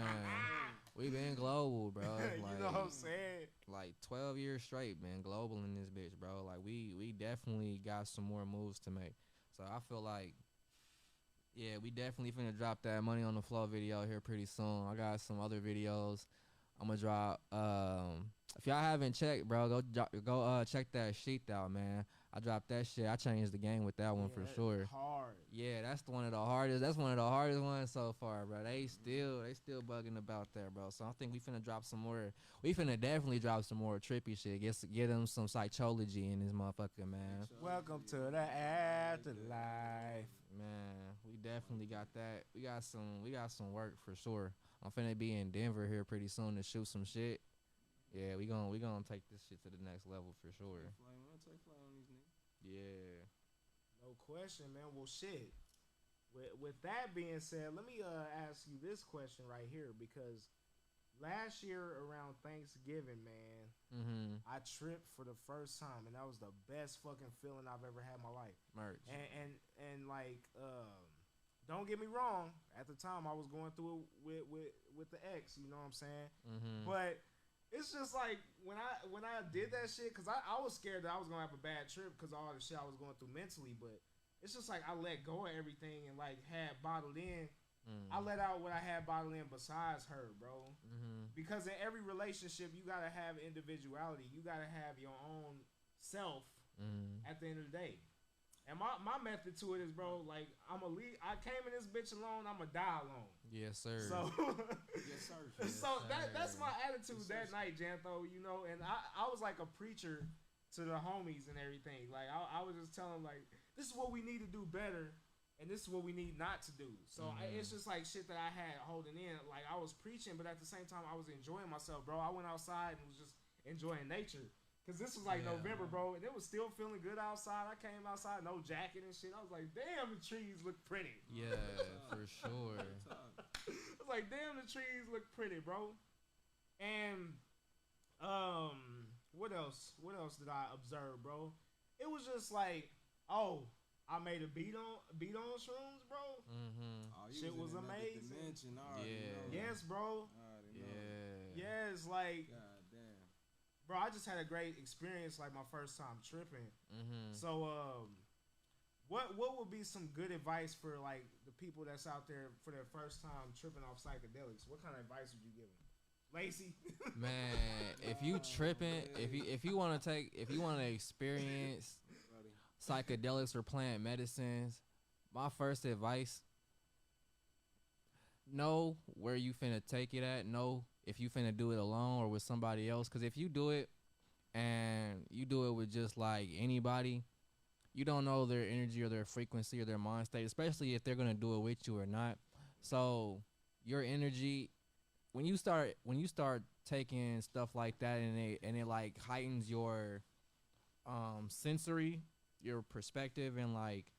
we been global, bro. You know what I'm saying? Like 12 years straight, man, global in this bitch, bro. Like we definitely got some more moves to make. So I feel like yeah, we definitely finna drop that money on the floor video here pretty soon. I got some other videos I'm gonna drop. If y'all haven't checked, bro, go check that sheet out, man. I dropped that shit. I changed the game with that one for sure. Hard. Yeah, that's one of the hardest. That's one of the hardest ones so far, bro. They still bugging about that, bro. So I think we finna drop some more. We finna definitely drop some more trippy shit. Get them some psychology in this motherfucker, man. Welcome to the afterlife. Man, we definitely got that. We got some work for sure. I'm finna be in Denver here pretty soon to shoot some shit. Yeah, we gonna take this shit to the next level for sure. Yeah. No question, man. Well, shit. With that being said, let me ask you this question right here, because last year around Thanksgiving, man, I tripped for the first time, and that was the best fucking feeling I've ever had in my life. Merch. And like, don't get me wrong. At the time, I was going through it with the ex. You know what I'm saying? But it's just like when I did that shit, because I was scared that I was gonna have a bad trip because of all the shit I was going through mentally. But it's just like I let go of everything and like had bottled in. I let out what I had bottled in besides her, bro. Because in every relationship, you gotta have individuality. You gotta have your own self at the end of the day. And my method to it is, bro, like I came in this bitch alone, I'ma die alone. Yes, sir. So Yes, sir. so that's my attitude that night, Jantho, you know, and I was like a preacher to the homies and everything. Like I was just telling them, like, this is what we need to do better, and this is what we need not to do. So it's just like shit that I had holding in. Like I was preaching, but at the same time I was enjoying myself, bro. I went outside and was just enjoying nature. Cause this was like November, bro, and it was still feeling good outside. I came outside, no jacket and shit. I was like, damn, the trees look pretty. Yeah, for sure. I was like, damn, the trees look pretty, bro. And what else? What else did I observe, bro? It was just like, oh, I made a beat on shrooms, bro. Oh, shit was amazing. Yeah. Yes, bro. Yeah. Yes, like. God damn. Bro, I just had a great experience, like my first time tripping. So, what would be some good advice for like the people that's out there for their first time tripping off psychedelics? What kind of advice would you give them? Lacey, Man, if you tripping, if you want to experience psychedelics or plant medicines, my first advice: know where you finna take it at. Know if you finna do it alone or with somebody else. Because if you do it and you do it with just like anybody, you don't know their energy or their frequency or their mind state, especially if they're gonna do it with you or not. So your energy, when you start taking stuff like that, and it like heightens your sensory, your perspective, and like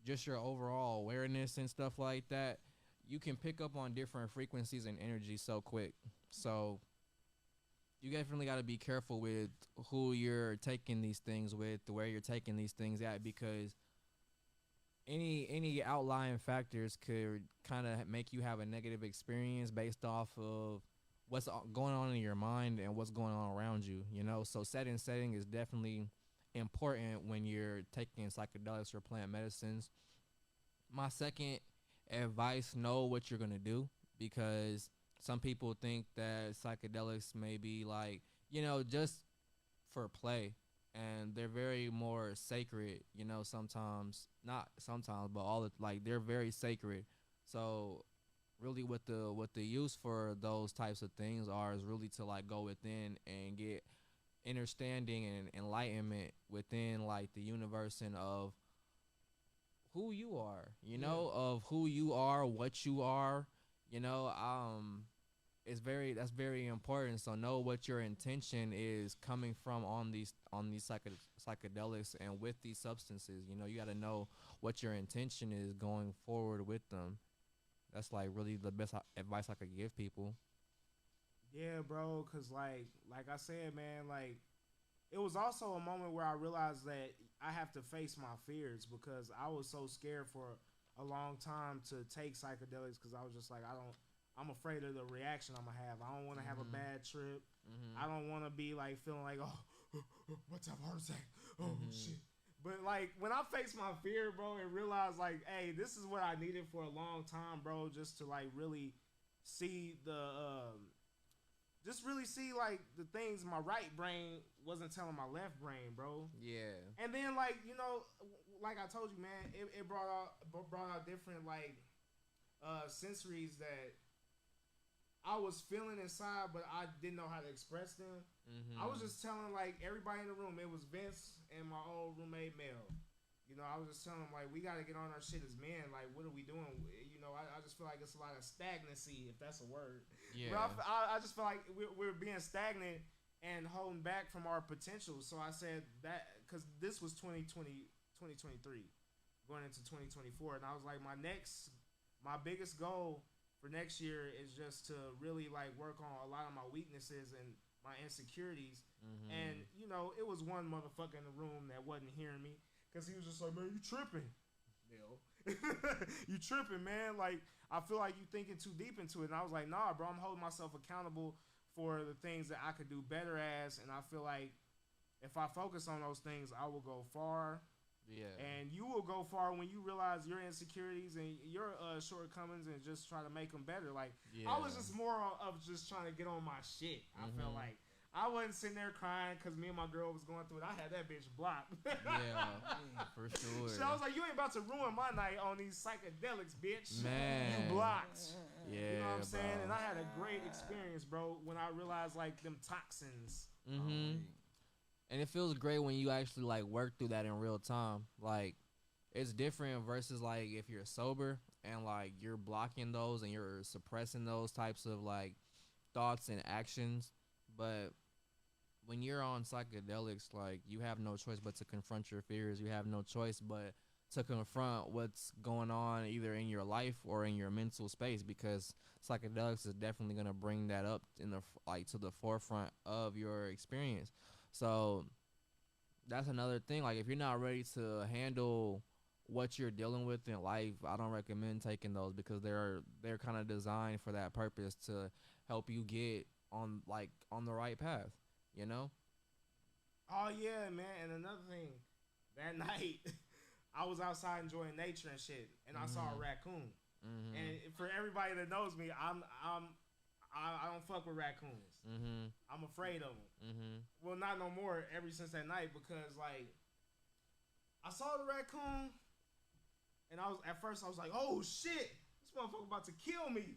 just your overall awareness and stuff like that, you can pick up on different frequencies and energy so quick. So you definitely got to be careful with who you're taking these things with, where you're taking these things at, because any outlying factors could kind of make you have a negative experience based off of what's going on in your mind and what's going on around you, you know. So setting is definitely important when you're taking psychedelics or plant medicines. My second advice: know what you're gonna do, because some people think that psychedelics may be like, you know, just for play, and they're very more sacred, you know. Sometimes, not sometimes, but all the, like, they're very sacred. So really what the use for those types of things are is really to like go within and get understanding and enlightenment within like the universe and of who you are, of who you are, what you are, you know, it's that's very important. So know what your intention is coming from on these psychedelics and with these substances. You got to know what your intention is going forward with them. That's like really the best advice I could give people. Yeah, bro. Cause like I said, man, like it was also a moment where I realized that I have to face my fears because I was so scared for a long time to take psychedelics because I was just like, I'm afraid of the reaction I'm gonna have. I don't want to have a bad trip. I don't want to be like feeling like, oh, what's up, heart attack? Oh shit. But like when I faced my fear, bro, and realized like, hey, this is what I needed for a long time, bro, just to like really see just really see like the things my right brain wasn't telling my left brain, bro. Yeah. And then like like I told you, man, it brought out different like sensories that I was feeling inside, but I didn't know how to express them. I was just telling like everybody in the room. It was Vince and my old roommate Mel. I was just telling them like we got to get on our shit as men. Like, what are we doing? I just feel like it's a lot of stagnancy, if that's a word. Yeah. But I just feel like we're being stagnant and holding back from our potential. So I said that because this was 2023, going into 2024, and I was like, my biggest goal for next year is just to really like work on a lot of my weaknesses and my insecurities. And it was one motherfucker in the room that wasn't hearing me because he was just like, man, you tripping, Bill. You tripping, man. Like, I feel like you thinking too deep into it. And I was like, nah, bro, I'm holding myself accountable for the things that I could do better as. And I feel like if I focus on those things, I will go far. Yeah. And you will go far when you realize your insecurities and your shortcomings and just try to make them better. Like, I was just more of just trying to get on my shit. I felt like I wasn't sitting there crying because me and my girl was going through it. I had that bitch blocked. Yeah, for sure. So I was like, you ain't about to ruin my night on these psychedelics, bitch. Man. You blocked. Yeah, you know what I'm saying? bro. And I had a great experience, bro, when I realized, like, them toxins. And it feels great when you actually like work through that in real time. Like, it's different versus like if you're sober and like you're blocking those and you're suppressing those types of like thoughts and actions. But when you're on psychedelics, like you have no choice but to confront your fears. You have no choice but to confront what's going on either in your life or in your mental space, because psychedelics is definitely going to bring that up in the like to the forefront of your experience. So that's another thing. Like, if you're not ready to handle what you're dealing with in life, I don't recommend taking those because they're kind of designed for that purpose to help you get on the right path, you know? Oh, yeah, man. And another thing, that night, I was outside enjoying nature and shit, and I saw a raccoon. And for everybody that knows me, I don't fuck with raccoons. I'm afraid of them. Well, not no more ever since that night because, like, I saw the raccoon, and at first I was like, oh, shit, this motherfucker about to kill me.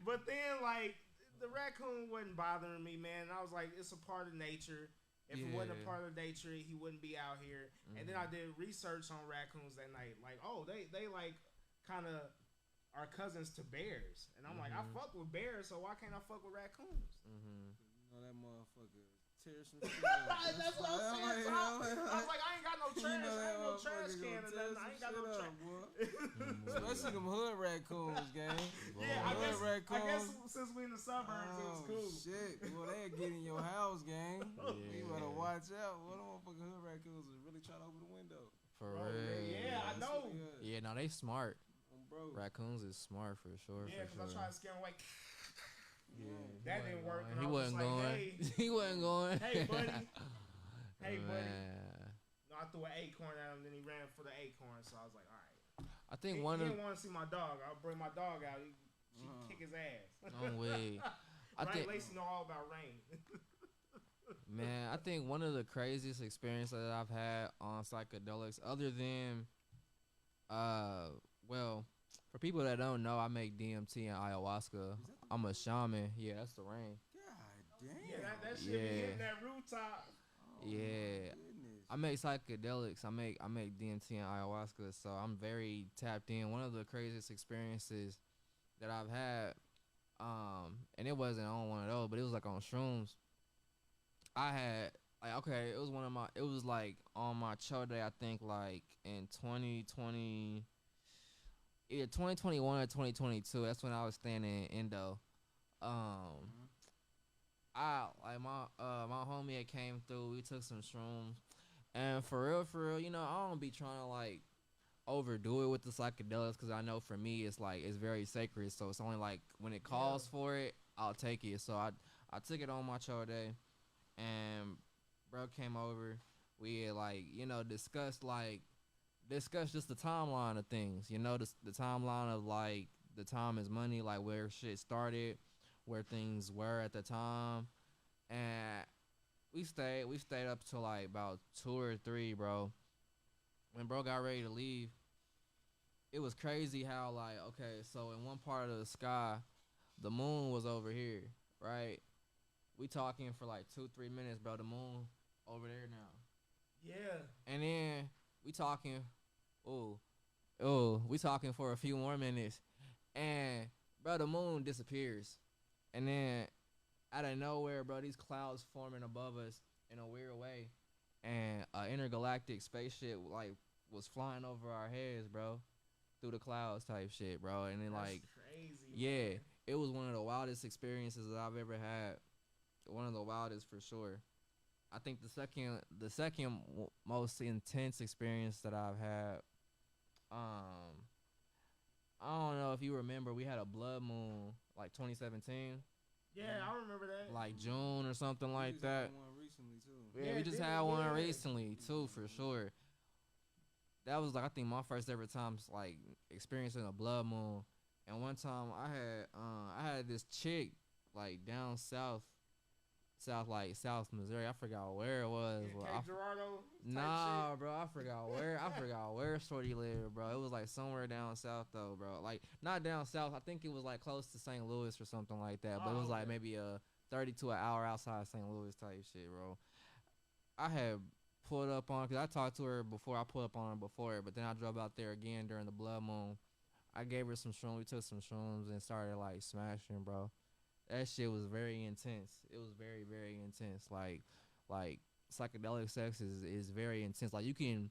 But then, like, the raccoon wasn't bothering me, man. And I was like, it's a part of nature. If it wasn't a part of nature, he wouldn't be out here. And then I did research on raccoons that night. Like, oh, they like kind of are cousins to bears. And I'm like, I fuck with bears, so why can't I fuck with raccoons? You know that motherfucker tear some shit up. That's what I'm saying. I was like, I ain't got no trash. I ain't no trash can or nothing. I ain't got no trash. Especially them hood raccoons, gang. Yeah, I guess since we in the suburbs, it was cool. Shit, well, they'll get in your house, gang. Yeah. You better watch out. What the motherfucking hood raccoons is really trying to open the window. For real. Yeah, I know. Yeah, no, they smart. Bro. Raccoons is smart for sure. Yeah, because I tried to scare him away. Yeah, that didn't work. He wasn't like, going. hey, He wasn't going. Hey, buddy. Hey, buddy. Man. No, I threw an acorn at him, then he ran for the acorn. So I was like, all right. I think he didn't want to see my dog. I'll bring my dog out. She'd kick his ass. No way. I think Lacey know all about rain. Man, I think one of the craziest experiences that I've had on psychedelics, other than, well, For people that don't know, I make DMT and ayahuasca. I'm a shaman. Yeah, that's the rain. God damn. Yeah, that shit be Yeah. hitting that rooftop. Oh, Yeah. my goodness. I make psychedelics. I make DMT and ayahuasca. So I'm very tapped in. One of the craziest experiences that I've had, and it wasn't on one of those, but it was like on shrooms. I had like okay, it was like on my CHO day, I think like in 2020, either 2021 or 2022. That's when I was staying in Indo. Um, Mhm. I like my homie had came through. We took some shrooms, and for real, you know, I don't be trying to like overdo it with the psychedelics because I know for me it's like it's very sacred. So it's only like when it calls for it, I'll take it. So I took it on my CHO day, and bro came over. We had like discuss just the timeline of things. You know, the timeline of like the time is money, like where shit started, where things were at the time, and we stayed up till like about 2 or 3, bro. When bro got ready to leave, it was crazy how like okay, so in one part of the sky, the moon was over here, right? We talking for like 2 3 minutes, bro. The moon over there now, Yeah. and then we talking. Oh, we talking for a few more minutes, and bro, the moon disappears, and then out of nowhere, bro, these clouds forming above us in a weird way, and an intergalactic spaceship like was flying over our heads, bro, through the clouds type shit, bro, and then That's like crazy. yeah, Man. it was one of the wildest experiences that I've ever had, one of the wildest for sure. I think the second most intense experience that I've had. Um, I don't know if you remember, we had a blood moon like 2017, Yeah, I remember that. like June or something We like just had that. one recently too. Yeah, Yeah, we just did had it? one Yeah. recently too, for sure. That was like I think my first ever time like experiencing a blood moon. And one time I had this chick like down South Missouri. I forgot where it was. Yeah, Well, Cape Girardeau type nah, bro, I forgot where Shorty lived, bro. It was like somewhere down south though, bro. Like not down south. I think it was like close to St. Louis or something like that. But it was like okay. maybe a 30 to an hour outside St. Louis type shit, bro. I had pulled up on because I talked to her before. I pulled up on her before, but then I drove out there again during the blood moon. I gave her some shrooms. We took some shrooms and started like smashing, bro. That shit was very intense. It was very, very intense. Like psychedelic sex is very intense. Like you can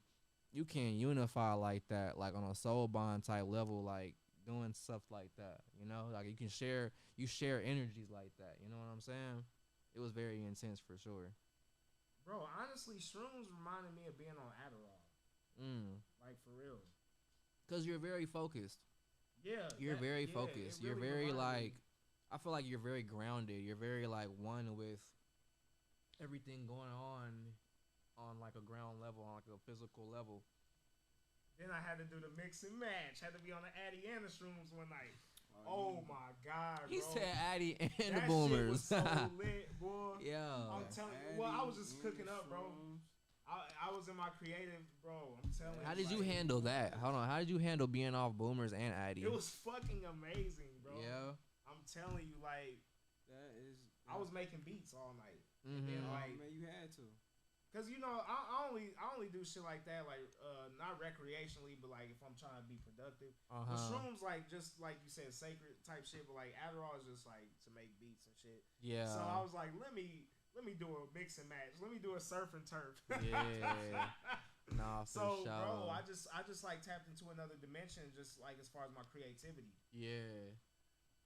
unify like that, like on a soul bond type level, like doing stuff like that. You know, like you share energies like that. You know what I'm saying? It was very intense for sure. Bro, honestly, shrooms reminded me of being on Adderall. Mm. Like for real. Cause you're very focused. Yeah. You're very yeah, focused. it You're really very reminded like. I feel like you're very grounded. You're very like one with everything going on like a ground level, on like a physical level. Then I had to do the mix and match. Had to be on the Addy and the shrooms one night. Oh, Oh my god, He bro. said Addy and that the shit Boomers. was so lit, boy. Yeah. I'm telling you. Well, I was just cooking up, bro. I was in my creative, bro. I'm telling you. How did you like, handle that? Hold on. How did you handle being off Boomers and Addy? It was fucking amazing, bro. Yeah. I'm telling you, like, That is. I was making beats all night. And Mm-hmm. then, Oh, like, man, you had to. cause you know, I only do shit like that, like not recreationally, but like if I'm trying to be productive. The shrooms, like just like you said, sacred type shit, but like Adderall is just like to make beats and shit. Yeah. So I was like, let me do a mix and match. Let me do a surf and turf. Yeah. Nah, for So sure. bro, I just like tapped into another dimension, just like as far as my creativity. Yeah.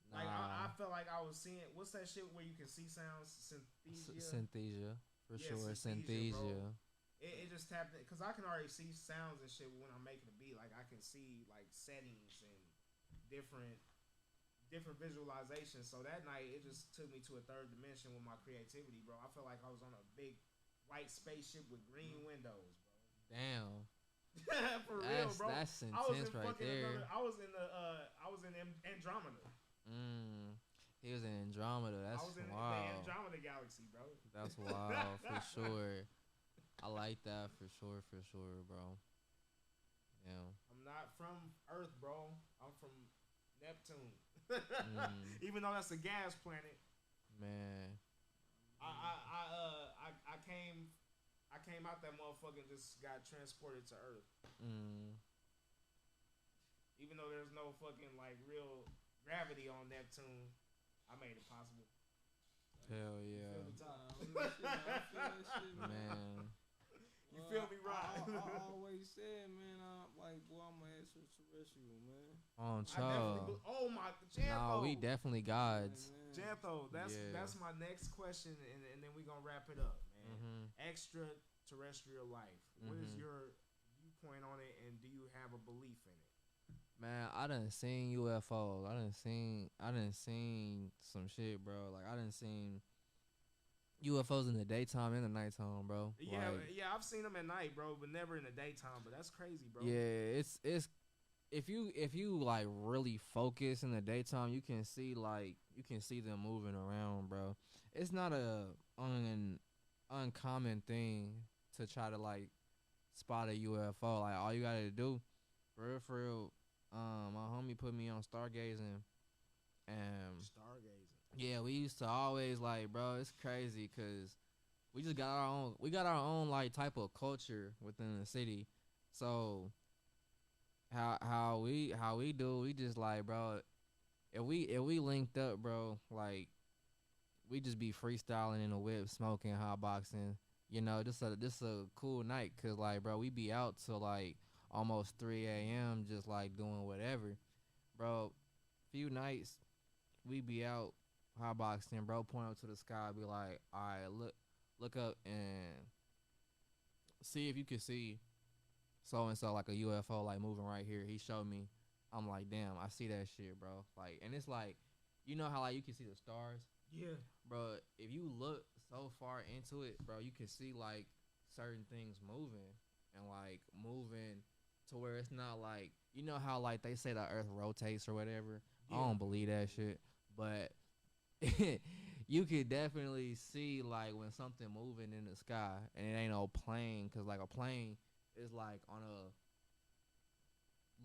Like I felt like I was seeing what's that shit where you can see sounds, synesthesia. Synthesia. For Yeah, sure. synesthesia, bro. Synthesia. It just tapped in because I can already see sounds and shit when I'm making a beat. Like I can see like settings and different visualizations. So that night it just took me to a third dimension with my creativity, bro. I felt like I was on a big white spaceship with green windows, bro. Damn. For real, bro. That's I was in intense right fucking there. I was in Andromeda. He was in Andromeda. That's I was in the wild. Andromeda galaxy, bro. That's wild for sure. I like that for sure, bro. Yeah. I'm not from Earth, bro. I'm from Neptune. Mm, Even though that's a gas planet, man. I came out that motherfucker and just got transported to Earth. Mm, Even though there's no fucking like real gravity on Neptune, I made it possible. hell You yeah. feel me, Tom? I feel that shit, man. Man. You feel me, I right? always said, man, like, boy, I'm an extraterrestrial, man. On I definitely. Cho. Oh my, No, Jantho. we definitely gods. Man. Jantho, Yeah. that's my next question, and then we gonna wrap it up, man. Mm-hmm. Extraterrestrial life. What is Mhm. your viewpoint on it, and do you have a belief in it? Man, I done seen UFOs. I done seen some shit, bro. Like I done seen UFOs in the daytime and the nighttime, bro. Yeah, Like, yeah, I've seen them at night, bro, but never in the daytime. But that's crazy, bro. yeah, it's if you like really focus in the daytime, you can see them moving around, bro. It's not a uncommon thing to try to like spot a UFO. Like all you gotta do, for real. My homie put me on stargazing, and Stargazing. yeah, we used to always like, bro. It's crazy because we just got our own. We got our own like type of culture within the city. So how we do, we just like, bro, if we linked up, bro, like we just be freestyling in the whip, smoking, hot boxing, just a cool night, cause like, bro, we be out till like almost 3 a.m. just like doing whatever, bro. Few nights we be out hot boxing, bro, point up to the sky, be like, all right, look up and see if you can see so and so, like a UFO like moving right here. He showed me. I'm like, damn, I see that shit, bro. Like, and it's like, you know how like you can see the stars, Yeah. bro. If you look so far into it, bro, you can see like certain things moving and like moving to where it's not like, you know how like they say the Earth rotates or whatever. Yeah. I don't believe that shit, but you could definitely see like when something moving in the sky and it ain't no plane, cause like a plane is like on a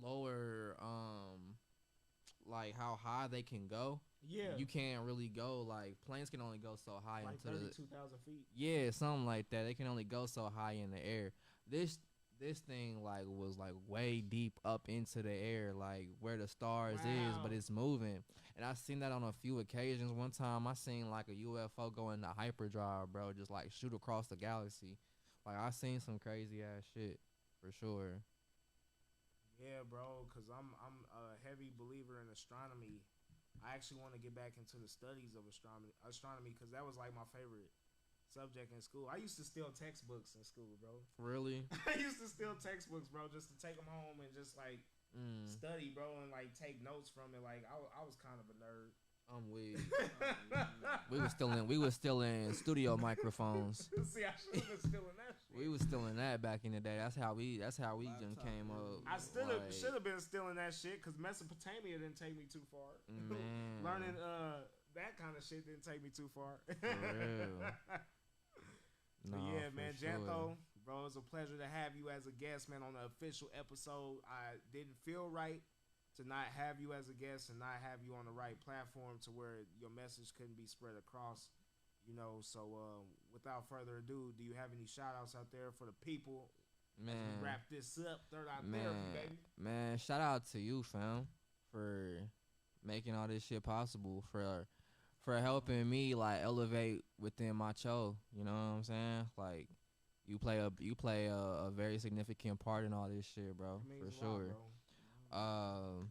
lower like how high they can go. Yeah. You can't really go, like planes can only go so high Like into the 32,000 feet. yeah, something like that. They can only go so high in the air. This thing like was like way deep up into the air, like where the stars is, but Wow. it's moving. And I seen that on a few occasions. One time I seen like a UFO go into hyperdrive, bro, just like shoot across the galaxy. Like I seen some crazy ass shit for sure. Yeah, bro, because I'm a heavy believer in astronomy. I actually want to get back into the studies of astronomy because that was like my favorite subject in school. I used to steal textbooks in school, bro. Really? I used to steal textbooks, bro, just to take them home and just like Mm, study, bro, and like take notes from it. Like I was kind of a nerd. I'm weak. We was still in studio microphones. See, I should have been stealing that shit. We was still in that back in the day. That's how we just came up. I still like, should have been stealing that shit because Mesopotamia didn't take me too far. Man. Learning that kind of shit didn't take me too far. For real. But Nah, yeah, for man, sure. Jantho, bro, it's a pleasure to have you as a guest, man, on the official episode. I didn't feel right to not have you as a guest and not have you on the right platform to where your message couldn't be spread across, So without further ado, do you have any shout outs out there for the people? Man, As we wrap this up, third eye therapy, baby. man, shout out to you, fam, for making all this shit possible, for helping me like elevate within my show. You know what I'm saying? Like you play a very significant part in all this shit, bro. It means For a lot, sure. bro.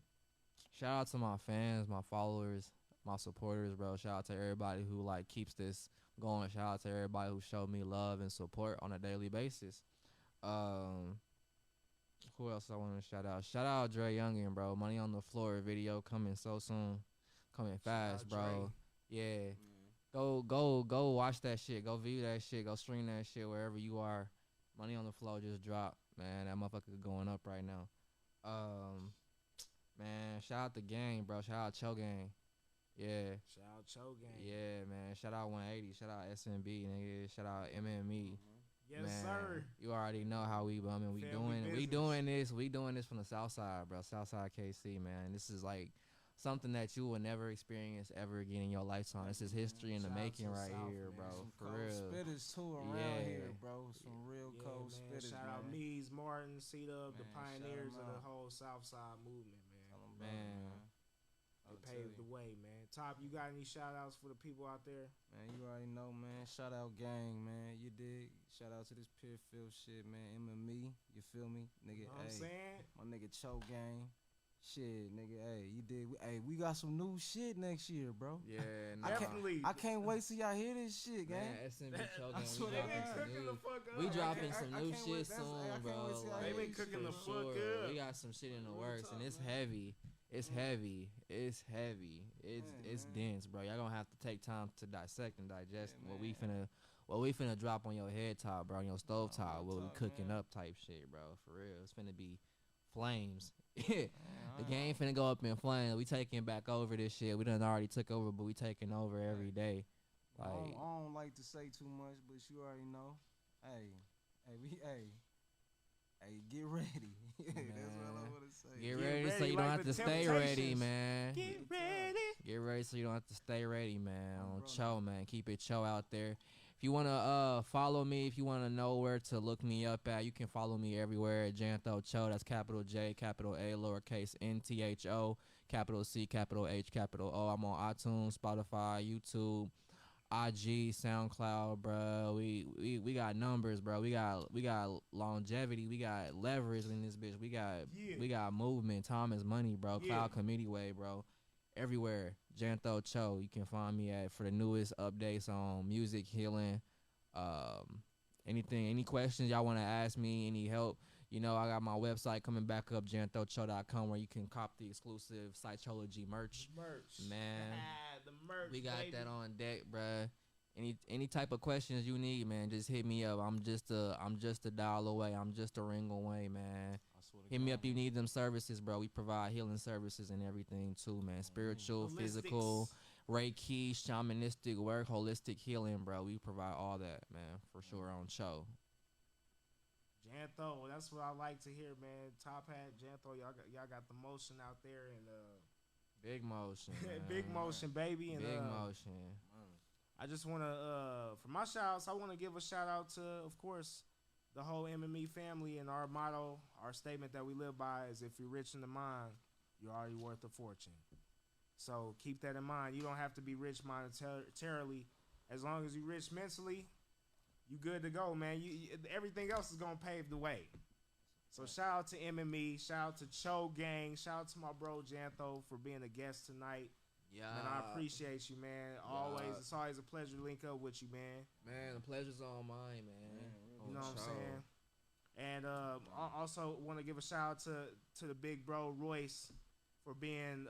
Shout out to my fans, my followers, my supporters, bro. Shout out to everybody who like keeps this going. Shout out to everybody who showed me love and support on a daily basis. Who else I want to shout out? Shout out Dre Youngin, bro. Money on the Floor video coming so soon, coming fast, Shout out bro. Yeah, go watch that shit. Go view that shit. Go stream that shit wherever you are. Money on the Floor just dropped, man. That motherfucker going up right now. Man, shout out the gang, bro. Shout out Cho Gang. Yeah. Shout out Cho Gang. Yeah, man. Shout out 180. Shout out SMB, nigga. Shout out MME. Yes, Man, sir. you already know how we bumming. We doing this from the South Side, bro. South Side KC, man. This is like something that you will never experience ever again in your lifetime. This is history in the Shout out making to the right South, here, man. bro. Some For cold real. spitters too around Yeah. here, bro. Some real cold man. spitters, Shout out man. Mees, Martin, C-Dub, the Man, shout pioneers 'em of the out. whole South Side movement, Tell man. 'em about it, Man. man. They I'll tell paved the you. way, man. Top, you got any shout outs for the people out there? Man, you already know, man. Shout out gang, man. You dig? Shout out to this Peerfield shit, man. Him and me. You feel me? Nigga, You know what I'm hey. saying? My nigga Cho gang. Shit, nigga, hey, you dig? We got some new shit next year, bro. Yeah, I nah. Definitely. I can't wait till y'all hear this shit, gang. Man, SMB choking. I swear We to dropping God. some Cooking the new. fuck up. We I dropping can't- some I new can't shit wait. That's- I soon, can't bro. wait till y'all Like, They been cooking for the fuck sure. up. We got some shit in the Real works, talk, and it's man. heavy. It's Mm. heavy. It's heavy. It's Man. dense, bro. Y'all gonna have to take time to dissect and digest Yeah, what we finna drop on your head top, bro, on your stove Oh, top, real what we talk, cooking man. up type shit, bro. For real, it's finna be flames. Man, The game finna go up in flames. We taking back over this shit. We done already took over, but we taking over every day. I Like, don't like to say too much, but you already know. Hey, get ready. That's all I Man. want to say. get Get ready so ready you like don't have the to stay ready, Temptations. man. Get Real ready. Get ready so you don't have to stay ready, man. Oh, On brother. Cho, man. Keep it Cho out there. If you wanna follow me, if you wanna know where to look me up at, you can follow me everywhere at JAntho CHO. That's capital J, capital A, lowercase NTHO, capital C, capital H, capital O. I'm on iTunes, Spotify, YouTube, IG, SoundCloud, bro. We got numbers, bro. We got longevity. We got leverage in this bitch. Yeah. We got movement. Time is money, bro. Yeah. Cloud Committee Way, bro. Everywhere, JAntho CHO. You can find me at for the newest updates on music, healing, anything, any questions y'all want to ask me, any help. You know, I got my website coming back up, JAnthoCho.com, where you can cop the exclusive Psychology merch. Merch. Man. The merch. We got baby. that on deck, bruh. Any type of questions you need, man, just hit me up. I'm just a dial away. I'm just a ring away, man. I swear to Hit me God. up if you need them services, bro. We provide healing services and everything too, man. Spiritual, physical, Reiki, shamanistic work, holistic healing, bro. We provide all that, man, for sure on Cho. JAntho, that's what I like to hear, man. Top hat, JAntho, y'all got the motion out there, and Big motion, man. big motion, baby, and Big motion. I just want to, for my shout-outs, I want to give a shout-out to, of course, the whole MME family, and our motto, our statement that we live by is, if you're rich in the mind, you're already worth a fortune. So keep that in mind. You don't have to be rich monetarily. As long as you're rich mentally, you good to go, man. Everything else is going to pave the way. So shout out to MME, shout out to Cho Gang, shout out to my bro JAntho for being a guest tonight. Yeah. Man, I appreciate you, man. Always, Yeah. it's always a pleasure to link up with you, man. Man, the pleasure's all mine, man. You know what I'm Cho. saying? And I also want to give a shout out to the big bro Royce for being,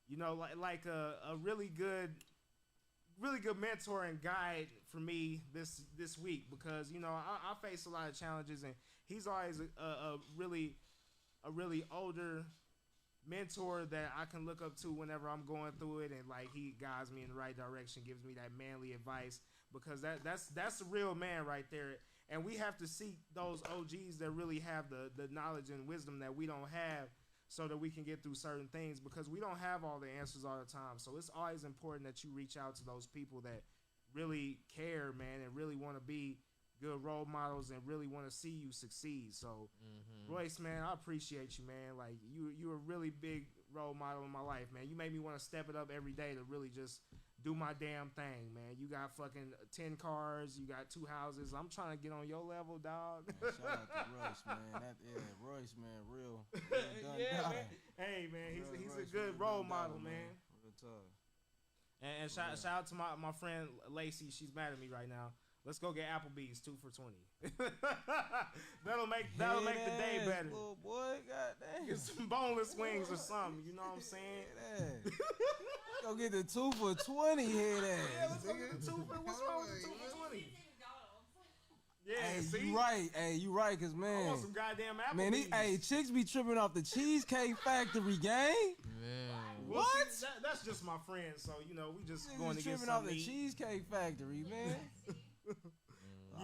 you know, like a really good mentor and guide for me this week, because you know I face a lot of challenges, and he's always a really older mentor that I can look up to whenever I'm going through it, and like he guides me in the right direction, gives me that manly advice, because that's a real man right there. And we have to seek those OGs that really have the knowledge and wisdom that we don't have, so that we can get through certain things, because we don't have all the answers all the time. So it's always important that you reach out to those people that really care, man, and really want to be good role models and really want to see you succeed. So Royce, man, I appreciate you, man. Like you a really big role model in my life, man. You made me want to step it up every day to really just do my damn thing, man. You got fucking 10 cars, you got 2 houses. I'm trying to get on your level, dog. Man, shout out to Royce, man. Royce, man, real done Yeah, guy. man. Hey, man, he's a Royce, good real role done model, guy, man. Real talk. And shout out to my friend Lacey. She's mad at me right now. Let's go get Applebee's 2 for $20. that'll make the day Head ass, better. little boy, goddamn. Get some boneless wings or something. You know what I'm saying? Head ass. Go get the 2 for $20 head ass. Yeah, let's go get the 2 for. What's wrong with the 2 for $20? Yeah, Hey, see, you right. Hey, you right, cause I man, want some goddamn Applebee's. man, chicks be tripping off the Cheesecake Factory, gang. Man. Well, What? see, that's just my friend. So you know, we just Niggas going to get tripping off something the to eat. Cheesecake Factory, man.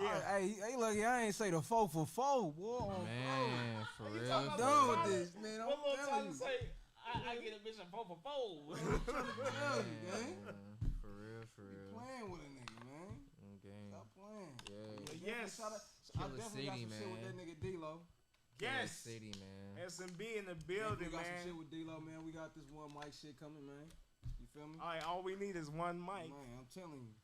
Yeah. Hey, lucky I ain't say the 4 for 4, boy. Man, for You real. talking I'm about done Lil with Tyler? this, man. What Lil I'm telling Tyler you. say? I get a bitch a 4 for 4. Tell you, gang. For real, for real. Playing with a nigga, man. Gang. Stop playing. Yeah. Yes. I Killer definitely got City, some shit with that man. nigga D-Lo. Yes. City, man. SMB in the building, We got some man. shit with D-Lo, man. We got this one mic shit coming, man. You feel me? All right, all we need is one mic. Man, I'm telling you.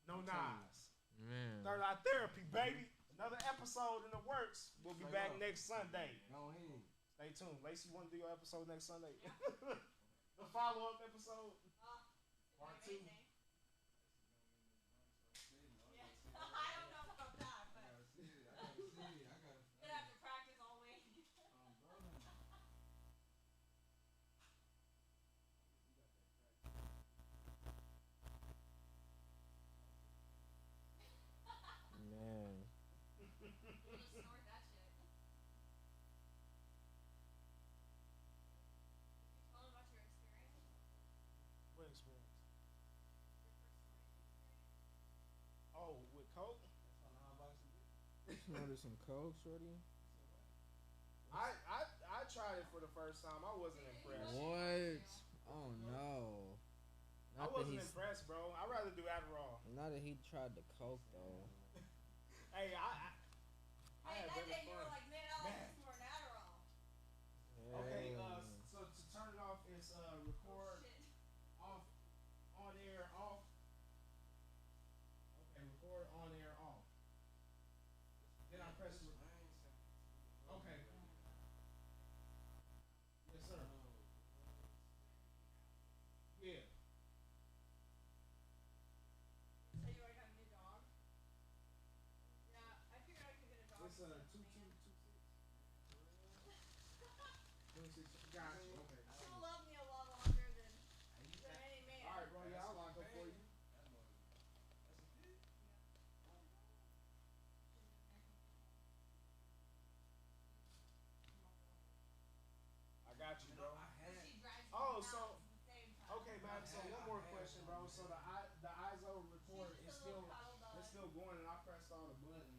No I'm telling Nas. Man. Third Eye Therapy, baby. Another episode in the works. We'll be Straight back up. next Sunday. Go ahead. Stay tuned. Lacey, you want to do your episode next Sunday? The follow-up episode. Part 2. Man. What experience? Oh, with Coke? Order some Coke, shorty. I tried it for the first time. I wasn't impressed. What? Oh no. I wasn't impressed, bro. I'd rather do Adderall. Not that he tried the Coke though. Hey, I had that better day you were fun. like, man, I like this more than Adderall. Okay, so to turn it off is record Shit. off, on air off. Okay, record on air off. Then I press okay. Yes, sir. Yeah. So you already got a new dog? Yeah, I figured I could get a dog. It's 2226. Gotcha. Okay. She'll love me a lot longer than any man. All right, bro. Yeah, I'll lock up for you. I got you, bro. She drags me Oh, out so at the same time. okay, man. So one more question, bro. So the ISO recorder is She's just a little still cuddle dog. it's still going, and I pressed all the buttons.